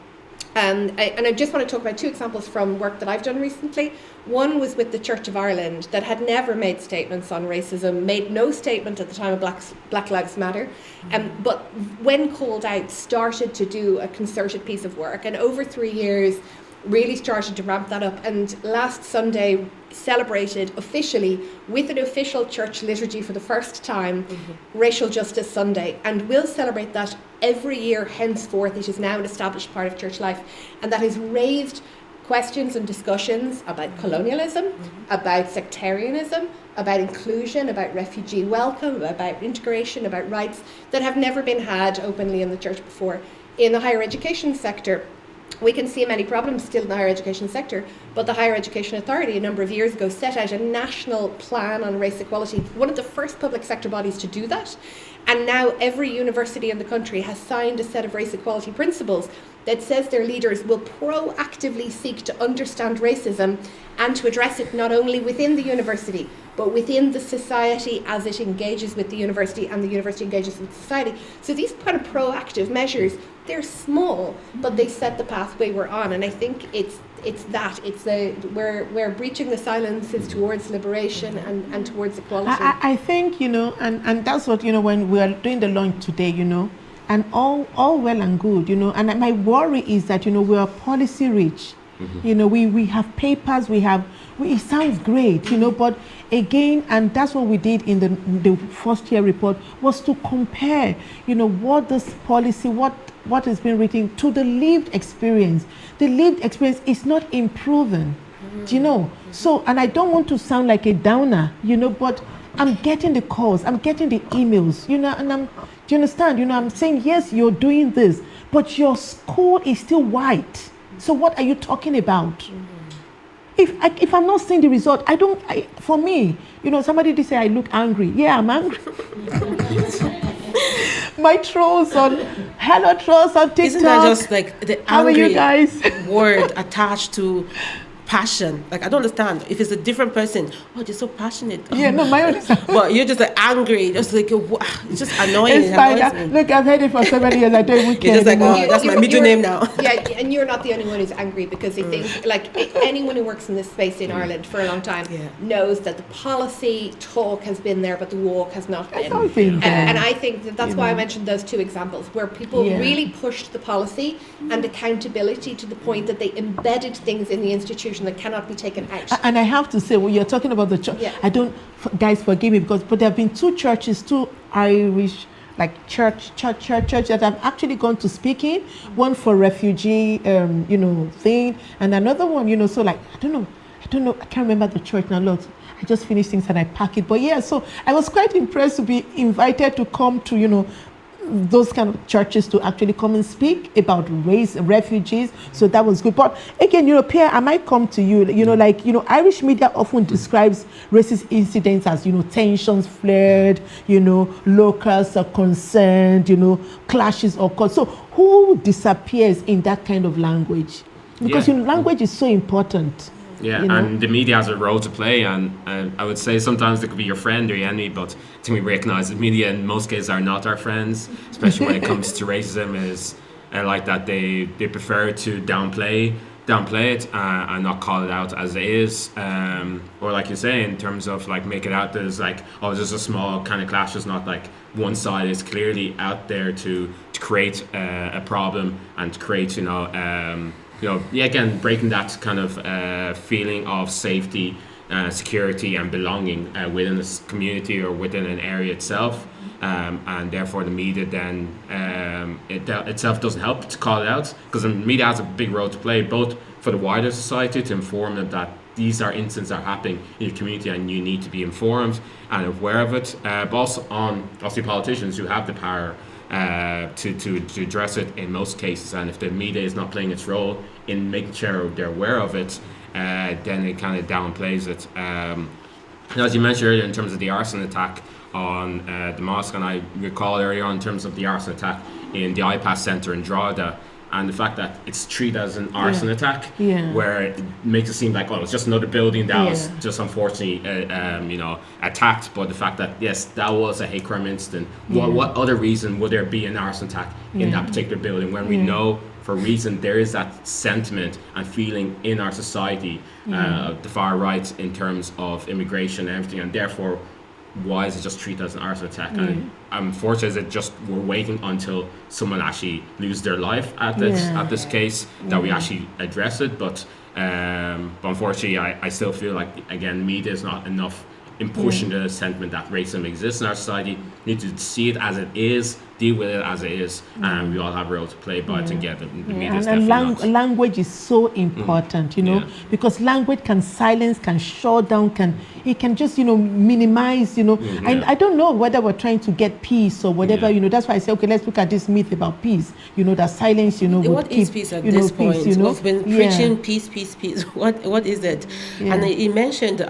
And I just want to talk about two examples from work that I've done recently. One was with the Church of Ireland, that had never made statements on racism, made no statement at the time of Black Lives Matter, but when called out, started to do a concerted piece of work. And over 3 years, really started to ramp that up, and last Sunday celebrated officially with an official church liturgy for the first time Racial Justice Sunday, and we'll celebrate that every year henceforth. It is now an established part of church life, and that has raised questions and discussions about colonialism, about sectarianism, about inclusion, about refugee welcome, about integration, about rights that have never been had openly in the church before. In the higher education sector, we can see many problems still in the higher education sector, but the Higher Education Authority a number of years ago set out a national plan on race equality, one of the first public sector bodies to do that. And now every university in the country has signed a set of race equality principles that says their leaders will proactively seek to understand racism and to address it not only within the university, but within the society as it engages with the university and the university engages with society. So these kind of proactive measures, they're small, but they set the pathway we're on. And I think it's we're breaching the silences towards liberation and towards equality. I think, and that's what, when we are doing the launch today, and all well and good, and my worry is that, we are policy rich. We have papers, it sounds great, but again, and that's what we did in the first year report, was to compare, what this policy, what has been written to the lived experience. The lived experience is not improving, So, and I don't want to sound like a downer, but I'm getting the calls, I'm getting the emails, and do you understand? I'm saying, yes, you're doing this, but your school is still white. So what are you talking about? If I'm not seeing the result, for me, somebody did say I look angry. Yeah, I'm angry. My trolls on TikTok. Isn't that just like the How are you guys? word attached to passion? Like, I don't understand. If it's a different person, they're so passionate. Yeah, no, my own is. But you're just like angry, just like it's just annoying. It's fine. Look, I've heard it for so many years. I don't even care. You're just like, anymore. that's my middle name now. Yeah, and you're not the only one who's angry, because I think, like, anyone who works in this space in Ireland for a long time knows that the policy talk has been there, but the walk has not been. And I think that's why I mentioned those two examples, where people really pushed the policy and accountability to the point that they embedded things in the institution that cannot be taken out. And I have to say, when you're talking about the church, guys, forgive me, but there have been two Irish, like church that I've actually gone to speak in. One for refugee, thing, and another one, so like I don't know, I can't remember the church now. Look, I just finished things and I pack it. But yeah, so I was quite impressed to be invited to come to, those kind of churches to actually come and speak about race, refugees. So that was good. But again, Pierre, I might come to you, Irish media often describes racist incidents as, tensions flared, locals are concerned, clashes occur. So who disappears in that kind of language? Because language is so important. Yeah, and the media has a role to play, and I would say sometimes it could be your friend or your enemy, but I think we recognise that media in most cases are not our friends, especially when it comes to racism. Is like that they prefer to downplay it and not call it out as it is, or like you say, in terms of like make it out as like, there's a small kind of clash. It's not like one side is clearly out there to create a problem and to create again, breaking that kind of feeling of safety, security and belonging within a community or within an area itself. And therefore the media then itself doesn't help to call it out, because the media has a big role to play, both for the wider society to inform them that these are incidents that are happening in your community and you need to be informed and aware of it, but also on politicians who have the power to address it in most cases. And if the media is not playing its role in making sure they're aware of it, then it kind of downplays it. And as you mentioned earlier, in terms of the arson attack on the mosque, and I recall earlier on in terms of the arson attack in the IPAS Centre in Drogheda, and the fact that it's treated as an arson attack, where it makes it seem like, it's just another building that was just unfortunately, attacked. But the fact that, yes, that was a hate crime incident. What other reason would there be an arson attack in that particular building, when we know for a reason there is that sentiment and feeling in our society, the far right, in terms of immigration and everything, and therefore why is it just treated as an arson attack? And unfortunately, is it just we're waiting until someone actually loses their life at this case that we actually address it? But unfortunately, I still feel like, again, media is not enough in pushing the sentiment that racism exists in our society. We need to see it as it is, deal with it as it is, and we all have a role to play. But I think, the media is and definitely not. language is so important, because language can silence, can shut down, it can just, minimize, I don't know whether we're trying to get peace or whatever, that's why I say, okay, let's look at this myth about peace, that silence, would what keep, is peace at this point? peace, We've been preaching peace. What is it? And he mentioned,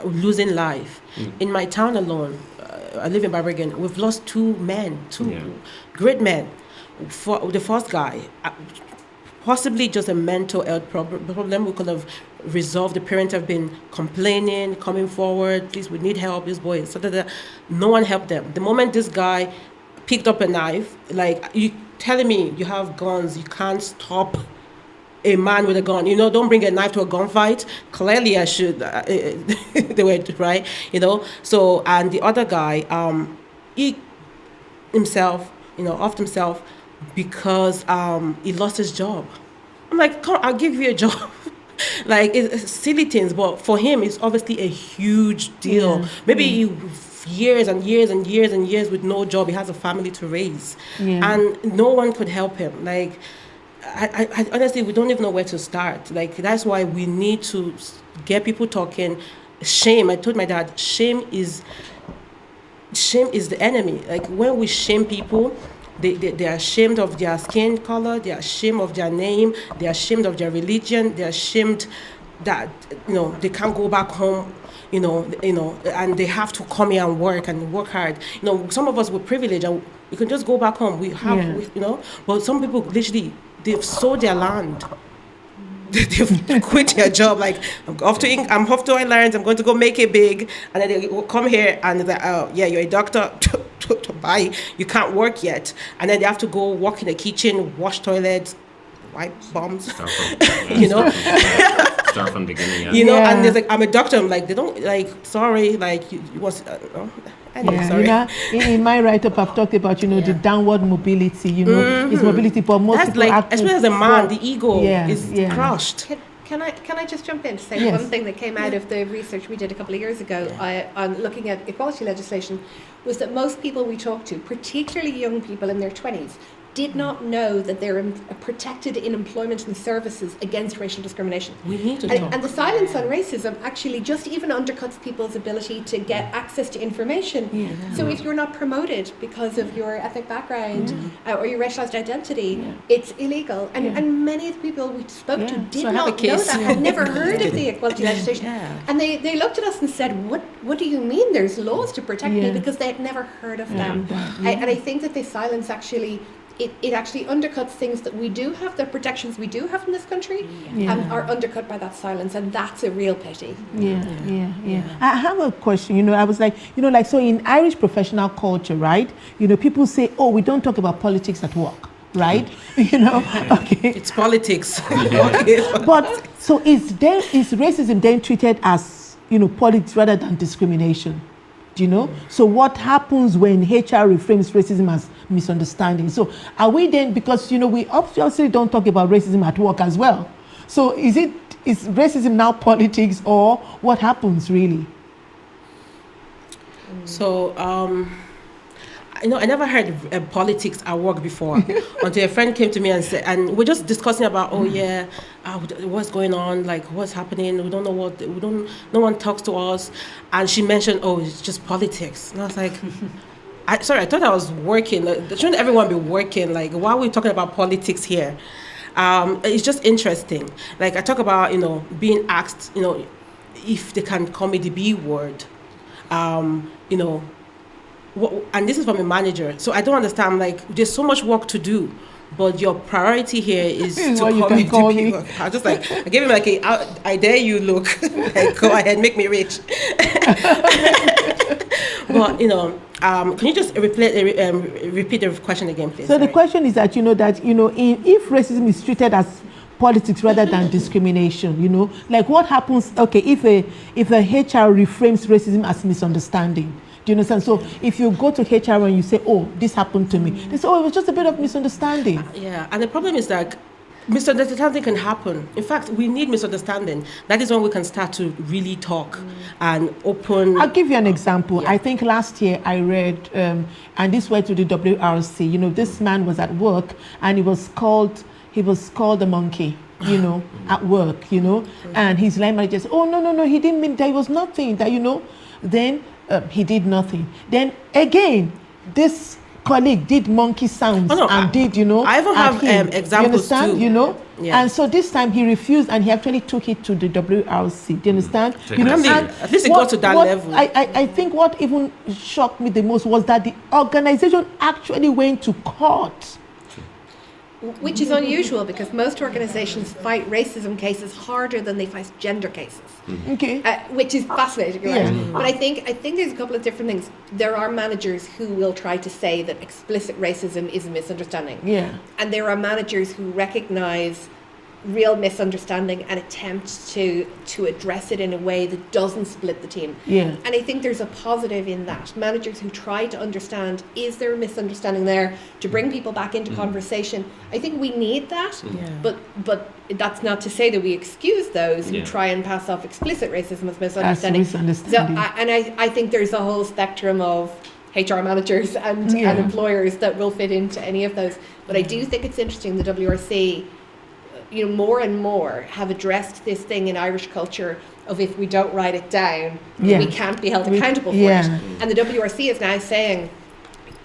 losing life. In my town alone, I live in Barbergan, we've lost two great men. For the first guy, possibly just a mental health problem we could have resolved. The parents have been complaining, coming forward, please, we need help, this boy. No one helped them. The moment this guy picked up a knife, like, you telling me you have guns, you can't stop a man with a gun, don't bring a knife to a gunfight. Clearly I should, they were right, So, and the other guy, he himself, offed himself because he lost his job. I'm like, come, I'll give you a job. Like, it's silly things, but for him, it's obviously a huge deal. Maybe years and years and years and years with no job. He has a family to raise, and no one could help him. Like, I honestly, we don't even know where to start. Like, that's why we need to get people talking. Shame. I told my dad, shame is the enemy. Like, when we shame people, they are ashamed of their skin color, they are ashamed of their name, they are ashamed of their religion, they are ashamed that they can't go back home, and they have to come here and work hard. Some of us with privilege and we can just go back home. We have, but some people literally, they've sold their land. They've quit their job. Like, I'm off to Ireland. I'm going to go make it big, and then they will come here and they're like, oh yeah, you're a doctor. Bye. You can't work yet, and then they have to go work in the kitchen, wash toilets, wipe bums. Start from the beginning. And there's like, I'm a doctor. I'm like, they don't like. Sorry, like you was. Anyway, sorry. In my write-up, I've talked about, the downward mobility, it's mobility, but most that's people like, especially as a man, the ego is crushed. Can I just jump in to say one thing that came out of the research we did a couple of years ago on looking at equality legislation was that most people we talked to, particularly young people in their 20s, did not know that they're protected in employment and services against racial discrimination. We need to talk. And the silence on racism actually just even undercuts people's ability to get access to information. So if you're not promoted because of your ethnic background or your racialized identity, it's illegal. And many of the people we spoke to did not know that, had never heard of the equality legislation. And they looked at us and said, what do you mean there's laws to protect me? Because they had never heard of them. And I think that the silence actually, it actually undercuts things that we do have, the protections we do have in this country, are undercut by that silence, and that's a real pity. I have a question. I was like, so in Irish professional culture, right? People say, oh, we don't talk about politics at work, right? Okay. It's politics. But so is racism then treated as politics rather than discrimination? So what happens when HR reframes racism as misunderstanding? So are we then, because we obviously don't talk about racism at work as well, so is racism now politics, or what happens really? So I never heard politics at work before until a friend came to me and said, and we're just discussing about, what's going on, like what's happening. We don't know no one talks to us. And she mentioned, it's just politics. And I was like, I thought I was working. Shouldn't everyone be working? Like, why are we talking about politics here? It's just interesting. Like, I talk about, being asked, if they can call me the B word, and this is from a manager, so I don't understand. Like, there's so much work to do, but your priority here is to call me. I just I gave him like I dare you look, like, go ahead, make me rich. But can you just repeat the question again, please? So the question is that if racism is treated as politics rather than discrimination, you know? Like what happens, okay, if a HR reframes racism as misunderstanding, do you understand? So if you go to HR and you say, oh, this happened to me, they say, oh, it was just a bit of misunderstanding. Yeah, and the problem is that misunderstanding can happen. In fact, we need misunderstanding. That is when we can start to really talk and open. I'll give you an example. Yeah. I think last year I read, and this went to the WRC, you know, this man was at work and he was called a monkey, you know, at work, you know, and his line manager said, oh, no, he didn't mean that, it was nothing, that, you know, then he did nothing. Then again, this colleague did monkey sounds did, you know. I even have examples you understand? too. You know? Yeah. And so this time he refused and he actually took it to the WRC. Do you understand? You know, at least it got to that level. I think what even shocked me the most was that the organization actually went to court. Which is unusual because most organizations fight racism cases harder than they fight gender cases. Okay. Which is fascinating, right? Yeah. But I think there's a couple of different things. There are managers who will try to say that explicit racism is a misunderstanding. Yeah. And there are managers who recognize real misunderstanding and attempt to address it in a way that doesn't split the team. Yeah. And I think there's a positive in that. Managers who try to understand, is there a misunderstanding there, to bring people back into conversation. I think we need that. Yeah. But that's not to say that we excuse those who Yeah. try and pass off explicit racism as misunderstanding. misunderstanding. So I think there's a whole spectrum of HR managers and employers that will fit into any of those. But I do think it's interesting the WRC, you know, more and more have addressed this thing in Irish culture of if we don't write it down, we can't be held accountable for it. And the WRC is now saying,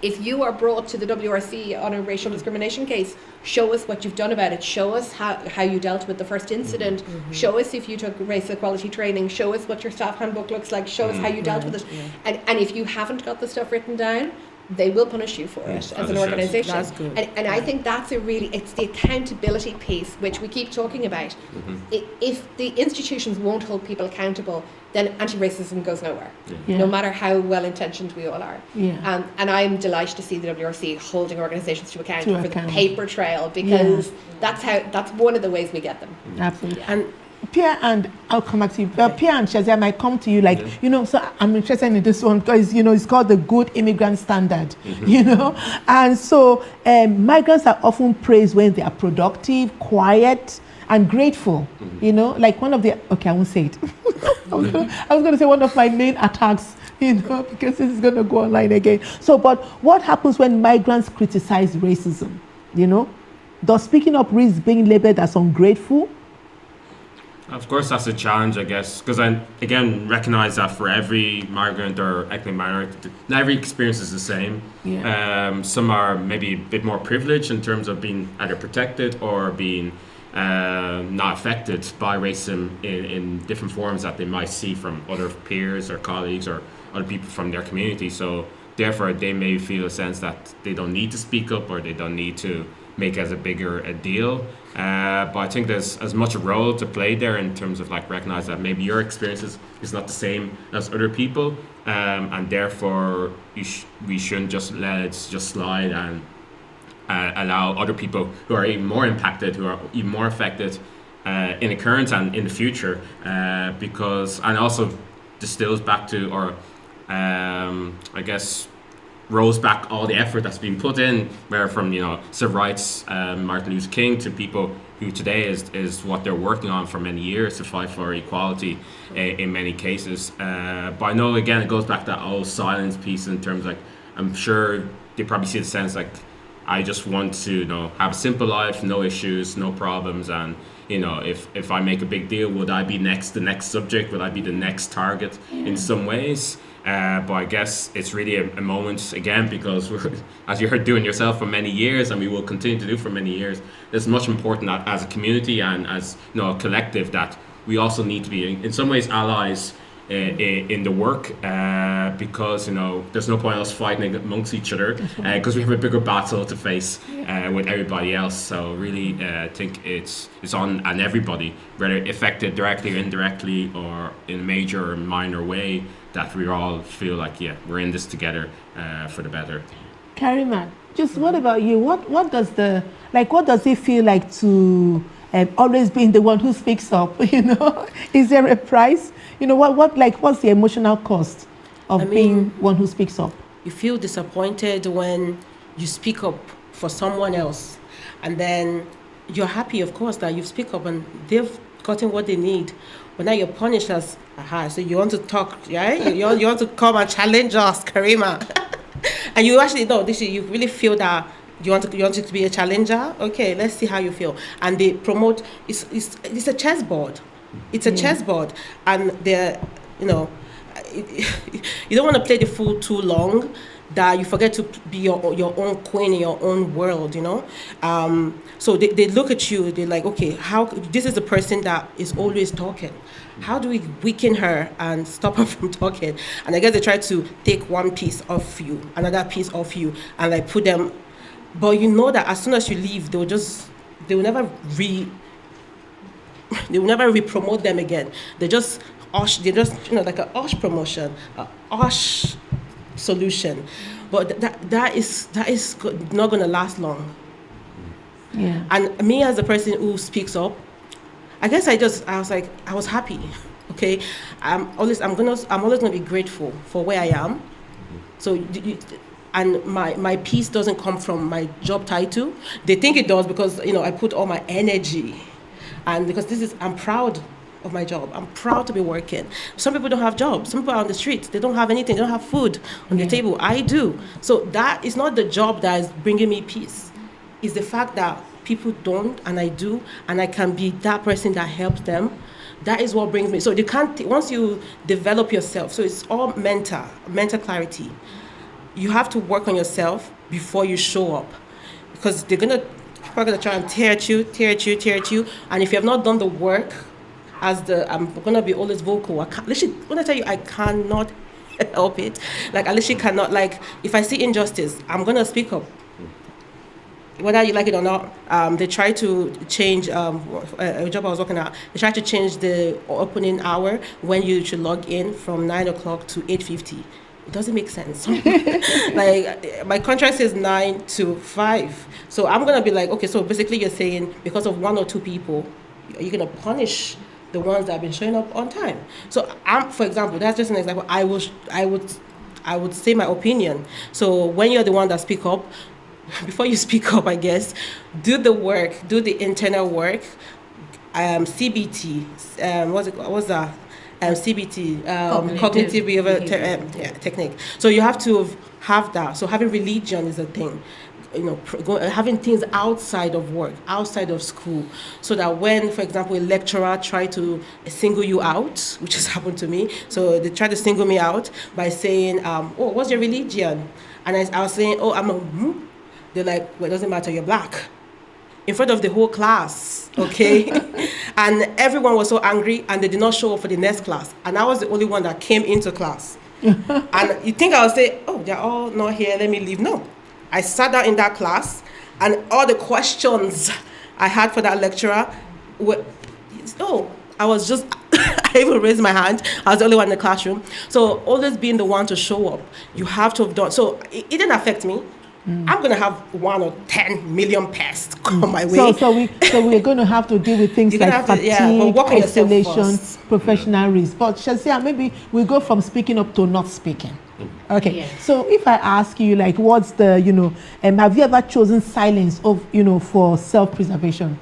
if you are brought to the WRC on a racial discrimination case, show us what you've done about it. Show us how you dealt with the first incident. Show us if you took race equality training. Show us what your staff handbook looks like. Show us how you dealt with it. And if you haven't got the stuff written down, they will punish you for it as an organisation. That's good. And I think that's it's the accountability piece, which we keep talking about. If the institutions won't hold people accountable, then anti-racism goes nowhere, no matter how well-intentioned we all are. Yeah. And I'm delighted to see the WRC holding organisations to account for the paper trail, because that's one of the ways we get them. Absolutely. And Pierre, and I'll come back to you. Pierre and Shazia, I might come to you, like, you know, so I'm interested in this one because, you know, it's called the Good Immigrant Standard, you know. And so migrants are often praised when they are productive, quiet, and grateful, you know. Like one of the, okay, I won't say it. I was going to say one of my main attacks, you know, because this is going to go online again. So, but what happens when migrants criticize racism, you know? Does speaking up risk being labeled as ungrateful? Of course, that's a challenge, I guess, because I, again, recognize that for every migrant or ethnic minority, not every experience is the same. Yeah. Some are maybe a bit more privileged in terms of being either protected or being not affected by racism in different forms that they might see from other peers or colleagues or other people from their community. So therefore, they may feel a sense that they don't need to speak up or they don't need to make as a bigger a deal. But I think there's as much a role to play there in terms of like recognize that maybe your experiences is not the same as other people, and therefore we shouldn't just let it just slide and allow other people who are even more impacted, who are even more affected in the current and in the future, because, and also distills back to, or I guess rolls back all the effort that's been put in, where from, you know, civil rights, Martin Luther King, to people who today is what they're working on for many years to fight for equality in many cases. But I know, again, it goes back to that old silence piece in terms like, I'm sure they probably see the sense like, I just want to, you know, have a simple life, no issues, no problems, and, you know, if I make a big deal, would I be the next subject? Would I be the next target in some ways? But I guess it's really a moment, again, because we're, as you heard doing yourself for many years, and we will continue to do for many years, it's much important that as a community and as, you know, a collective, that we also need to be in some ways allies in the work, because, you know, there's no point us fighting amongst each other, because we have a bigger battle to face with everybody else. So really, I think it's on everybody, whether affected directly or indirectly or in a major or minor way, that we all feel like, yeah, we're in this together for the better. Karima, just what about you? What does it feel like to always being the one who speaks up? Is there a price? What's the emotional cost of being one who speaks up? You feel disappointed when you speak up for someone else, and then you're happy, of course, that you speak up and they've gotten what they need. But now you're punished as, so you want to talk, right? You want to come and challenge us, Karima. And you actually, no, you really feel that you want to be a challenger. Okay, let's see how you feel. And they promote, it's a chessboard. It's a chessboard. And they're, you don't want to play the fool too long, that you forget to be your own queen in your own world, So they look at you, they're like, okay, this is the person that is always talking. How do we weaken her and stop her from talking? And I guess they try to take one piece off you, another piece off you, and like put them, but you know that as soon as you leave, they will never re-promote them again. They just like a OSH promotion, a OSH solution, but that is not going to last long. Yeah. And me as a person who speaks up, I guess I was happy. Okay, I'm always gonna be grateful for where I am. So and my peace doesn't come from my job title. They think it does because I put all my energy, and because I'm proud of my job. I'm proud to be working. Some people don't have jobs. Some people are on the streets. They don't have anything. They don't have food on the table. I do. So that is not the job that is bringing me peace. It's the fact that people don't, and I do, and I can be that person that helps them. That is what brings me. So once you develop yourself, so it's all mental clarity. You have to work on yourself before you show up, because people are gonna try and tear at you, and if you have not done the work, I'm gonna be always vocal. When I tell you, I cannot help it. Like I literally cannot. Like if I see injustice, I'm gonna speak up. Whether you like it or not, they try to change a job I was working at. They try to change the opening hour when you should log in from 9 o'clock to 8:50. It doesn't make sense. Like my contract says 9 to 5, so I'm gonna be like, okay. So basically, you're saying because of one or two people, you're gonna punish the ones that have been showing up on time. So for example, that's just an example. I would say my opinion. So when you're the one that speak up, before you speak up, I guess, do the work, do the internal work. CBT, what's that? CBT, cognitive behavioral technique. So you have to have that. So having religion is a thing. Having things outside of work, outside of school, so that when, for example, a lecturer try to single you out, which has happened to me, so they try to single me out by saying, oh, what's your religion? And I was saying, oh, I'm a They're like, well, it doesn't matter, you're black. In front of the whole class, okay? And everyone was so angry, and they did not show up for the next class. And I was the only one that came into class. And you think I would say, oh, they're all not here, let me leave. No. I sat down in that class, and all the questions I had for that lecturer were, I was just, I even raised my hand. I was the only one in the classroom. So always being the one to show up, you have to have done. So it didn't affect me. I'm going to have 1 or 10 million pests come my way. So we're going to have to deal with things like fatigue, isolation, professional risk. But Shazia, maybe we go from speaking up to not speaking. Okay. Yes. So if I ask you, like, what's the, have you ever chosen silence for self-preservation?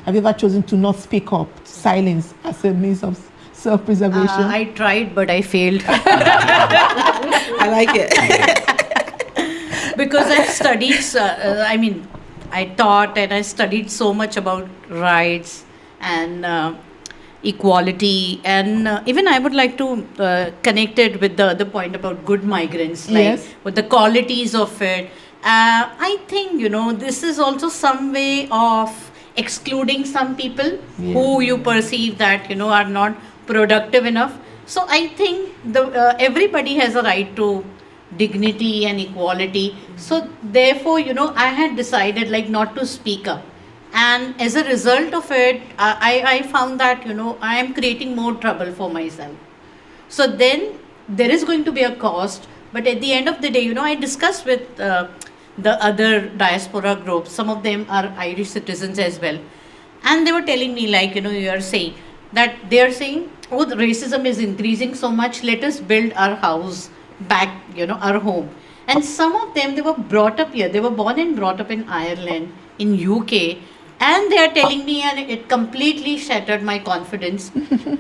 Have you ever chosen to not speak up, silence as a means of self-preservation? I tried, but I failed. I like it. Because I've studied, I taught and I studied so much about rights and equality, and even I would like to connect it with the other point about good migrants, like with the qualities of it. I think, this is also some way of excluding some people who you perceive that, are not productive enough. So I think everybody has a right to dignity and equality. So therefore, I had decided like not to speak up. And as a result of it, I found that, I am creating more trouble for myself. So then there is going to be a cost. But at the end of the day, I discussed with the other diaspora groups. Some of them are Irish citizens as well. And they were telling me, like, you are saying that they're saying, oh, the racism is increasing so much, let us build our house back, our home. And some of them, they were brought up here, they were born and brought up in Ireland, in UK, and they are telling me, and it completely shattered my confidence.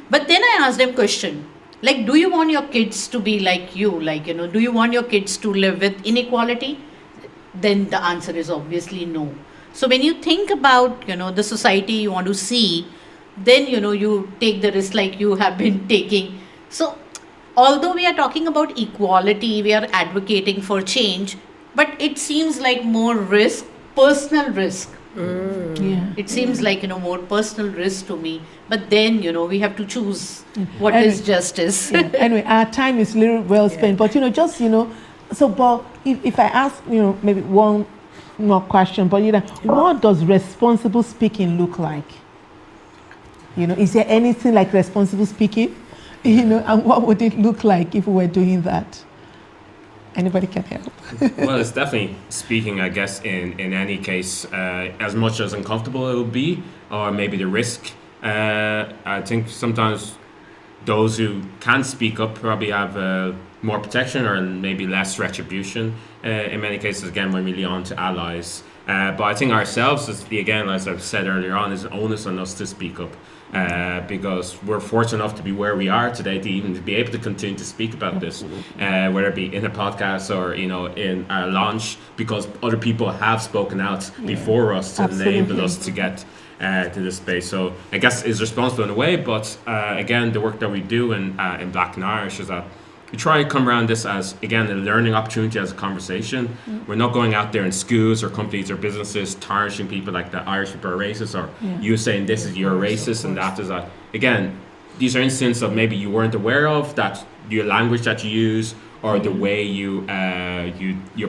But then I asked them question, like, do you want your kids to be like you? Like, do you want your kids to live with inequality? Then the answer is obviously no. So when you think about, the society you want to see, then, you take the risk like you have been taking. So although we are talking about equality, we are advocating for change, but it seems like more risk, personal risk. Yeah. It seems like, more personal risk to me. But then, we have to choose what Anyway, is justice. Yeah. Anyway, our time is little well spent, but just so, but if I ask maybe one more question, but what does responsible speaking look like? Is there anything like responsible speaking? And what would it look like if we were doing that? Anybody can help. Well, it's definitely speaking, I guess, in any case, as much as uncomfortable it will be, or maybe the risk. I think sometimes those who can speak up probably have more protection or maybe less retribution. In many cases, again, we're really on to allies. But I think ourselves, again, as I've said earlier on, is an onus on us to speak up. Because we're fortunate enough to be where we are today to even be able to continue to speak about this, whether it be in a podcast or in our launch, because other people have spoken out before us to enable us to get to this space. So I guess it's responsible in a way, but again, the work that we do in Black and Irish is that we try to come around this as, again, a learning opportunity, as a conversation. We're not going out there in schools or companies or businesses tarnishing people like the Irish people are racist, or you saying this is you're racist and that is that. Again, these are instances of maybe you weren't aware of, that your language that you use or the way your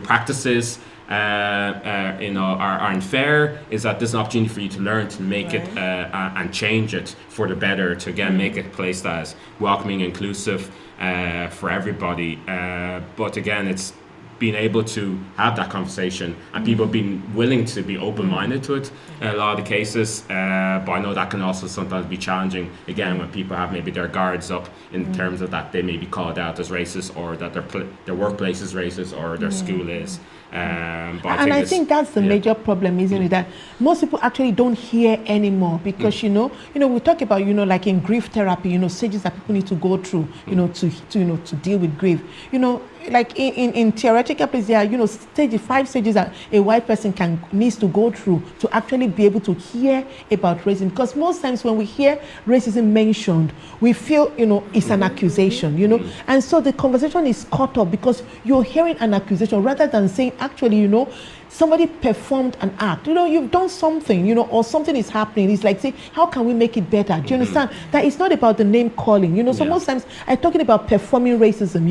practices are unfair, is that this is an opportunity for you to learn to make it and change it for the better, to again make it a place that is welcoming, inclusive for everybody. But again, it's being able to have that conversation and people being willing to be open-minded to it in a lot of the cases. But I know that can also sometimes be challenging, again, when people have maybe their guards up in terms of that they may be called out as racist, or that their workplace is racist, or their school is. But I think that's the major problem, isn't it? That most people actually don't hear anymore, because we talk about like in grief therapy, stages that people need to go through, to deal with grief. Like in theoretical places, there are 5 stages that a white person needs to go through to actually be able to hear about racism. Because most times when we hear racism mentioned, we feel it's an accusation, and so the conversation is cut off because you're hearing an accusation rather than saying, actually, somebody performed an act. You've done something, or something is happening. It's like, say, how can we make it better? Do you understand? That it's not about the name calling, So most times I'm talking about performing racism,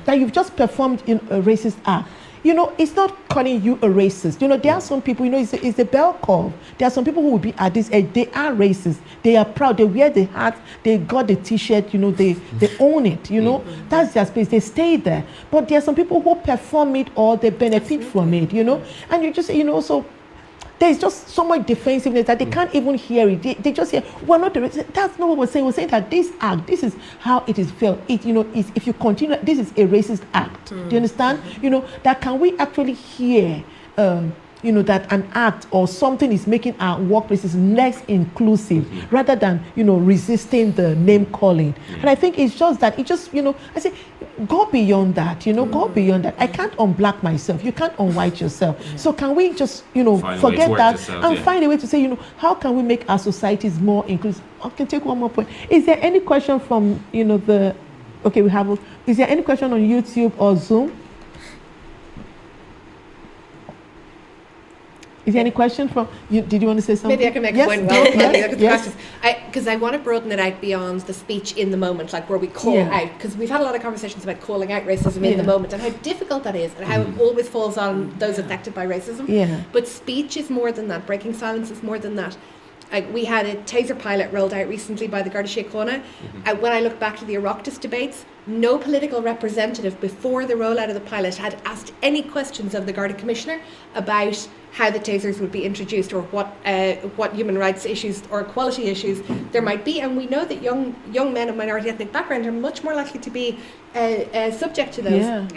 that you've just performed in a racist act. It's not calling you a racist. There are some people, it's the bell curve. There are some people who will be at this age, they are racist. They are proud. They wear the hat. They got the T-shirt. They own it. That's their space. They stay there. But there are some people who perform it or they benefit from it. And you just, so there's just so much defensiveness that they can't even hear it. They just hear, we're not the racist. That's not what we're saying. We're saying that this act, this is how it is felt. It, is, if you continue, this is a racist act. Do you understand? That can we actually hear, that an act or something is making our workplaces less inclusive rather than, resisting the name calling. And I think it's just that, I say, go beyond that, go beyond that. I can't unblack myself. You can't unwhite yourself. So can we just, forget that and find a way to say, how can we make our societies more inclusive? I can take one more point. Is there any question from, is there any question on YouTube or Zoom? Is there any question from you? Did you want to say something? Maybe I can make a point because I want to broaden it out beyond the speech in the moment, like where we call out, because we've had a lot of conversations about calling out racism in the moment and how difficult that is and how it always falls on those affected by racism. But speech is more than that. Breaking silence is more than that. Like we had a taser pilot rolled out recently by the Garda Síochána. When I look back to the Oireachtas debates, no political representative before the rollout of the pilot had asked any questions of the Garda Commissioner about how the tasers would be introduced or what human rights issues or equality issues there might be. And we know that young men of minority ethnic background are much more likely to be subject to those. Yeah.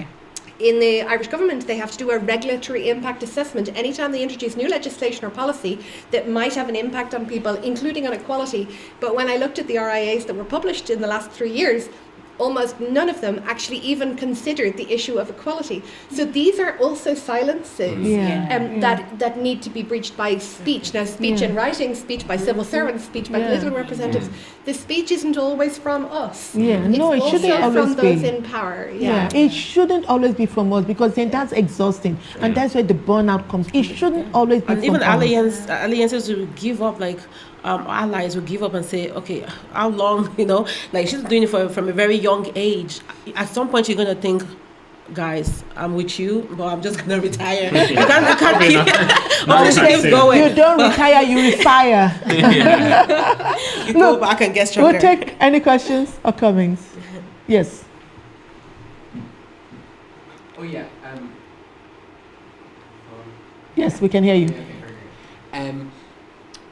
In the Irish government, they have to do a regulatory impact assessment anytime they introduce new legislation or policy that might have an impact on people, including on equality. But when I looked at the RIAs that were published in the last 3 years, almost none of them actually even considered the issue of equality. So these are also silences that need to be breached by speech. Now, speech in writing, speech by civil servants, speech by political representatives. The speech isn't always from us. Yeah, It's no, it shouldn't also always from those be. in power. Yeah, it shouldn't always be from us because then that's exhausting and that's where the burnout comes. It shouldn't always be And from even us. alliances will give up, like allies will give up and say, okay, how long, like she's doing it from a very young age. At some point you're going to think, guys, I'm with you, but I'm just going to retire. You can't keep keep going. You don't retire, you refire. You go back and get stronger. We'll take any questions or comments. Yes. Oh yeah. Yes, we can hear you. Yeah, okay, very good.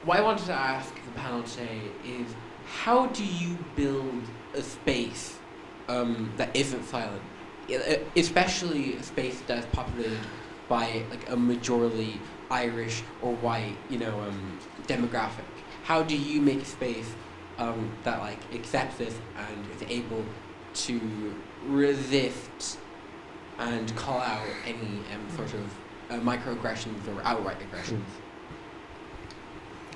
What I wanted to ask the panel today is, how do you build a space that isn't silent, especially a space that's populated by like a majorly Irish or white, demographic? How do you make a space that like accepts this and is able to resist and call out any sort of microaggressions or outright aggressions?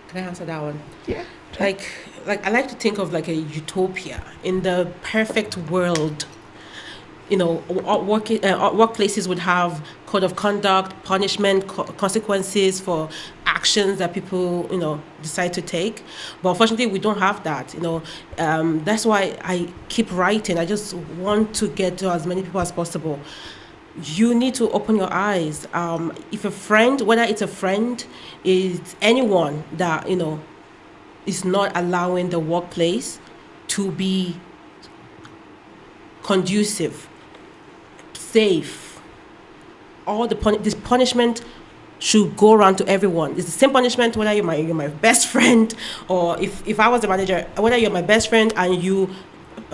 Can I answer that one? Yeah. Like I like to think of like a utopia. In the perfect world, workplaces would have code of conduct, punishment, consequences for actions that people, decide to take. But unfortunately, we don't have that. That's why I keep writing. I just want to get to as many people as possible. You need to open your eyes. If a friend, whether it's a friend, is anyone that, is not allowing the workplace to be conducive, safe, all this punishment should go around to everyone. It's the same punishment whether you're my best friend, or if I was the manager, whether you're my best friend and you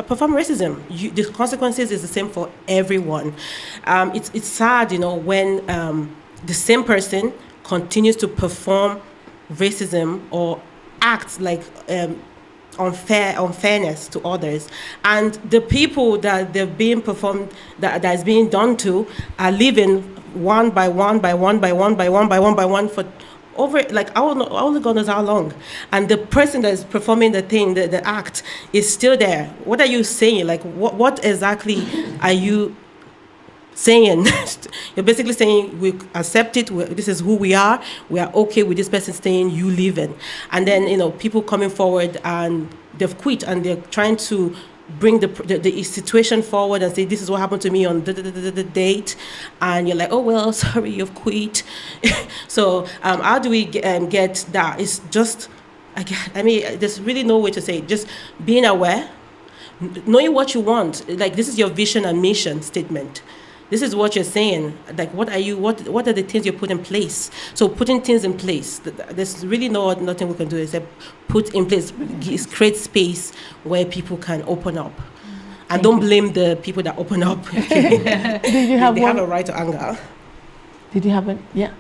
perform racism, the consequences is the same for everyone. It's sad, when the same person continues to perform racism or act like unfairness to others, and the people that they're being performed, that is being done to, are living one by one for over, like, only God knows how long. And the person that is performing the thing, the act, is still there. What are you saying? Like, what exactly are you saying? You're basically saying, we accept it, this is who we are okay with this person staying, you leaving. And then, people coming forward and they've quit and they're trying to bring the situation forward and say, this is what happened to me on the date, and you're like, oh well, sorry, you've quit. So how do we get that? It's just, there's really no way to say it. Just being aware, knowing what you want. Like, this is your vision and mission statement. This is what you're saying. Like, what are the things you put in place? So putting things in place, there's really nothing we can do except put in place, create space where people can open up. And don't blame the people that open up. Did you have they one? have a right to anger. Did you have one? Yeah.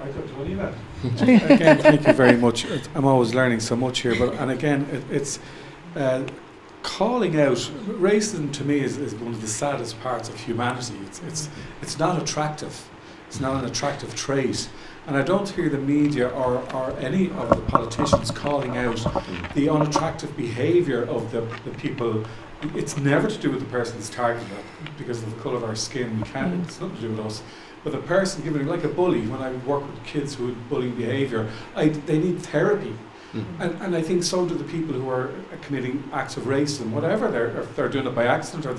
I don't need that. Again, thank you very much. I'm always learning so much here, and again, it's calling out racism. To me is one of the saddest parts of humanity. It's not attractive. It's not an attractive trait, and I don't hear the media or any of the politicians calling out the unattractive behaviour of the people. It's never to do with the person that's targeted because of the colour of our skin. It's nothing to do with us. But the person giving, like a bully, when I work with kids who have bullying behaviour, they need therapy. And I think so do the people who are committing acts of racism, whatever they're doing it by accident, or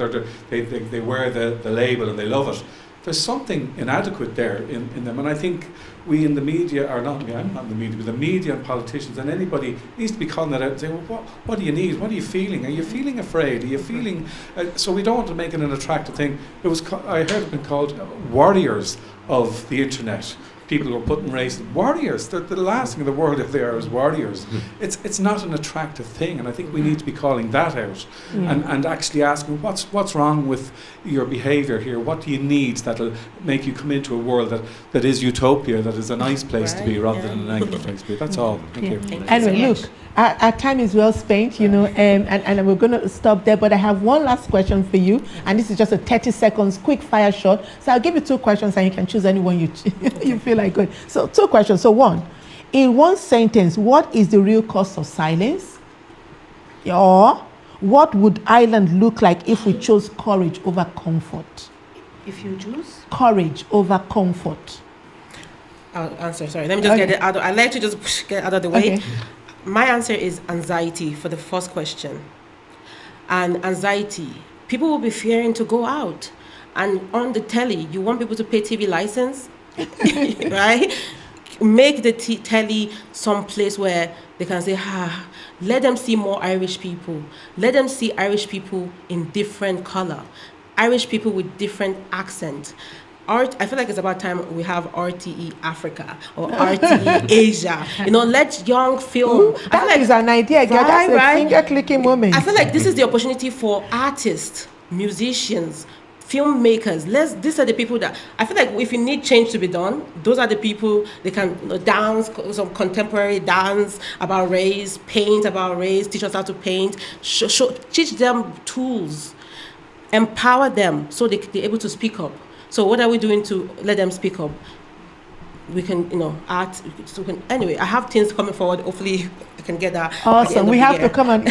they wear the label and they love it. There's something inadequate there in them, and I think we in the media, or not me, I'm not in the media, but the media and politicians and anybody needs to be calling that out and saying, well, what do you need? What are you feeling? Are you feeling afraid? Are you feeling... so we don't want to make it an attractive thing. It was I heard it been called warriors of the internet. People were putting race warriors. The last thing in the world if they are is warriors. It's not an attractive thing, and I think we need to be calling that out and actually asking what's wrong with your behaviour here. What do you need that'll make you come into a world that is utopia, that is a nice place to be rather than a negative place to be. That's all. Thank you. Anyway, look, our time is well spent, and we're going to stop there. But I have one last question for you, and this is just a 30 seconds quick fire shot. So I'll give you 2 questions, and you can choose any one you feel like good. So 2 questions. So 1, in 1 sentence, what is the real cost of silence? Or what would Ireland look like if we chose courage over comfort? If you choose? Courage over comfort. I'll answer. Sorry, let me just get it out. I like to just get out of the way. Okay. My answer is anxiety for the first question. And anxiety, people will be fearing to go out. And on the telly, you want people to pay TV license, right? Make the telly some place where they can say, let them see more Irish people. Let them see Irish people in different color. Irish people with different accent. I feel like it's about time we have RTE Africa or RTE Asia. Let young film. That is an idea, girl. That's a finger-clicking moment. I feel like this is the opportunity for artists, musicians, filmmakers. These are the people that I feel like if you need change to be done, those are the people. They can dance, some contemporary dance about race, paint about race, teach us how to paint, teach them tools, empower them so they're able to speak up. So what are we doing to let them speak up? We can, art. So anyway, I have things coming forward. Hopefully, I can get that. Awesome. We have to come and,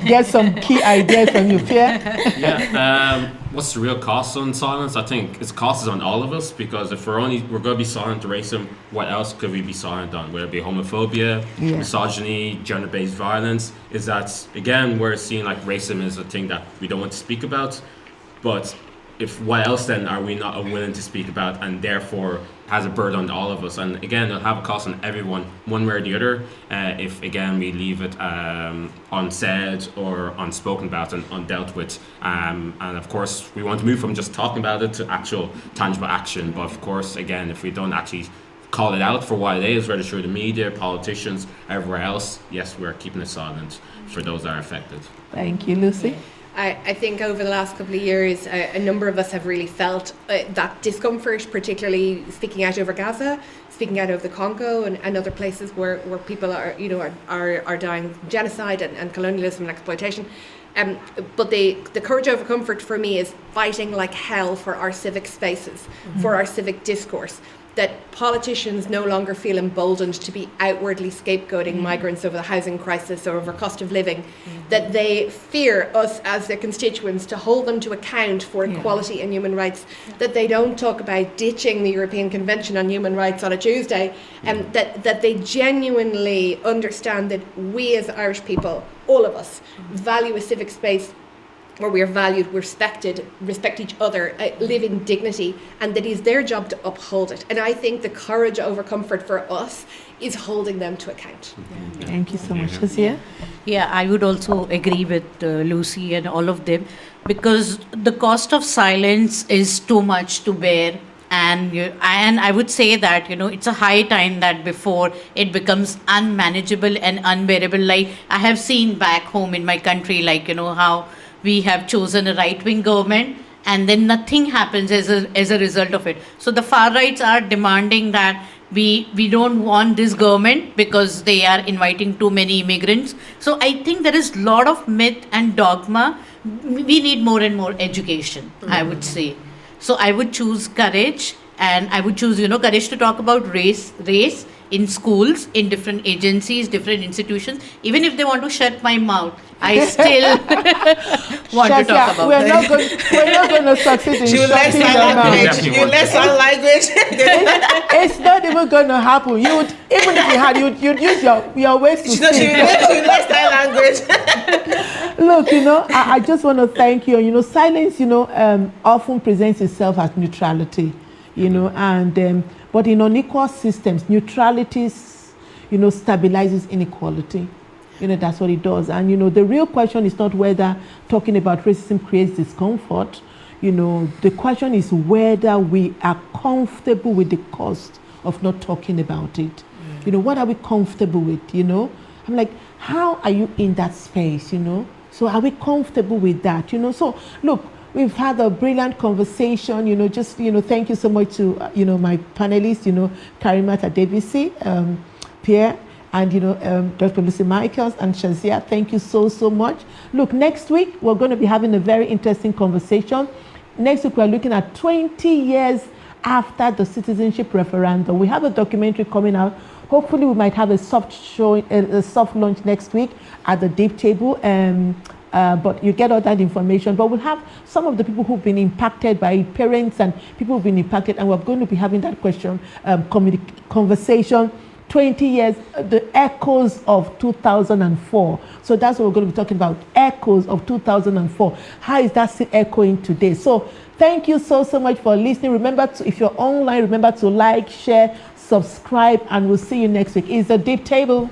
get some key ideas from you, Pierre. Yeah. What's the real cost on silence? I think it's costs on all of us, because if we're going to be silent to racism, what else could we be silent on? Whether it be homophobia, misogyny, gender-based violence. Is that, again, we're seeing like racism is a thing that we don't want to speak about, but what else then are we not willing to speak about, and therefore has a burden on all of us? And again, it'll have a cost on everyone, one way or the other, if again we leave it unsaid or unspoken about and undealt with. And of course, we want to move from just talking about it to actual tangible action. But of course, again, if we don't actually call it out for what it is, whether through the media, politicians, everywhere else, yes, we're keeping it silent for those that are affected. Thank you, Lucy. I think over the last couple of years, a number of us have really felt that discomfort, particularly speaking out over Gaza, speaking out over the Congo and other places where people are dying genocide and colonialism and exploitation. But the courage over comfort for me is fighting like hell for our civic spaces, for our civic discourse. That politicians no longer feel emboldened to be outwardly scapegoating migrants over the housing crisis or over cost of living, that they fear us as their constituents to hold them to account for equality and human rights, that they don't talk about ditching the European Convention on Human Rights on a Tuesday, and that they genuinely understand that we as Irish people, all of us, value a civic space where we are valued, respect each other, live in dignity, and that is their job to uphold it. And I think the courage over comfort for us is holding them to account. Thank you so much. Shazia? Yeah, I would also agree with Lucy and all of them, because the cost of silence is too much to bear. And I would say that, it's a high time that before it becomes unmanageable and unbearable. Like I have seen back home in my country, like, how we have chosen a right-wing government and then nothing happens as a result of it. So the far rights are demanding that we don't want this government because they are inviting too many immigrants. So I think there is a lot of myth and dogma. We need more and more education, I would say. So I would choose courage, and I would choose, courage to talk about race in schools, in different agencies, different institutions. Even if they want to shut my mouth, I still want to talk about we're not going to succeed in shutting your mouth. You learn sign language. It's not even going to happen. Even if you had, you'd use your ways to speak. You learn sign language. Look, I just want to thank you. Silence, often presents itself as neutrality, and But in unequal systems, neutrality, stabilizes inequality. That's what it does. And, the real question is not whether talking about racism creates discomfort. The question is whether we are comfortable with the cost of not talking about it. What are we comfortable with, I'm like, how are you in that space, So are we comfortable with that, So, look, we've had a brilliant conversation, thank you so much to, my panelists, Karima Tadebisi, Pierre, and Dr. Lucy Michaels and Shazia. Thank you so much. Look, next week we're going to be having a very interesting conversation. Next week we're looking at 20 years after the citizenship referendum. We have a documentary coming out. Hopefully we might have a soft launch next week at the DEeP table. But you get all that information. But we'll have some of the people who've been impacted by it, parents and people who've been impacted, and we're going to be having that conversation. 20 years, the echoes of 2004. So that's what we're going to be talking about, echoes of 2004. How is that still echoing today? So thank you so much for listening. Remember, if you're online, remember to like, share, subscribe, and we'll see you next week. It's the DEeP Table.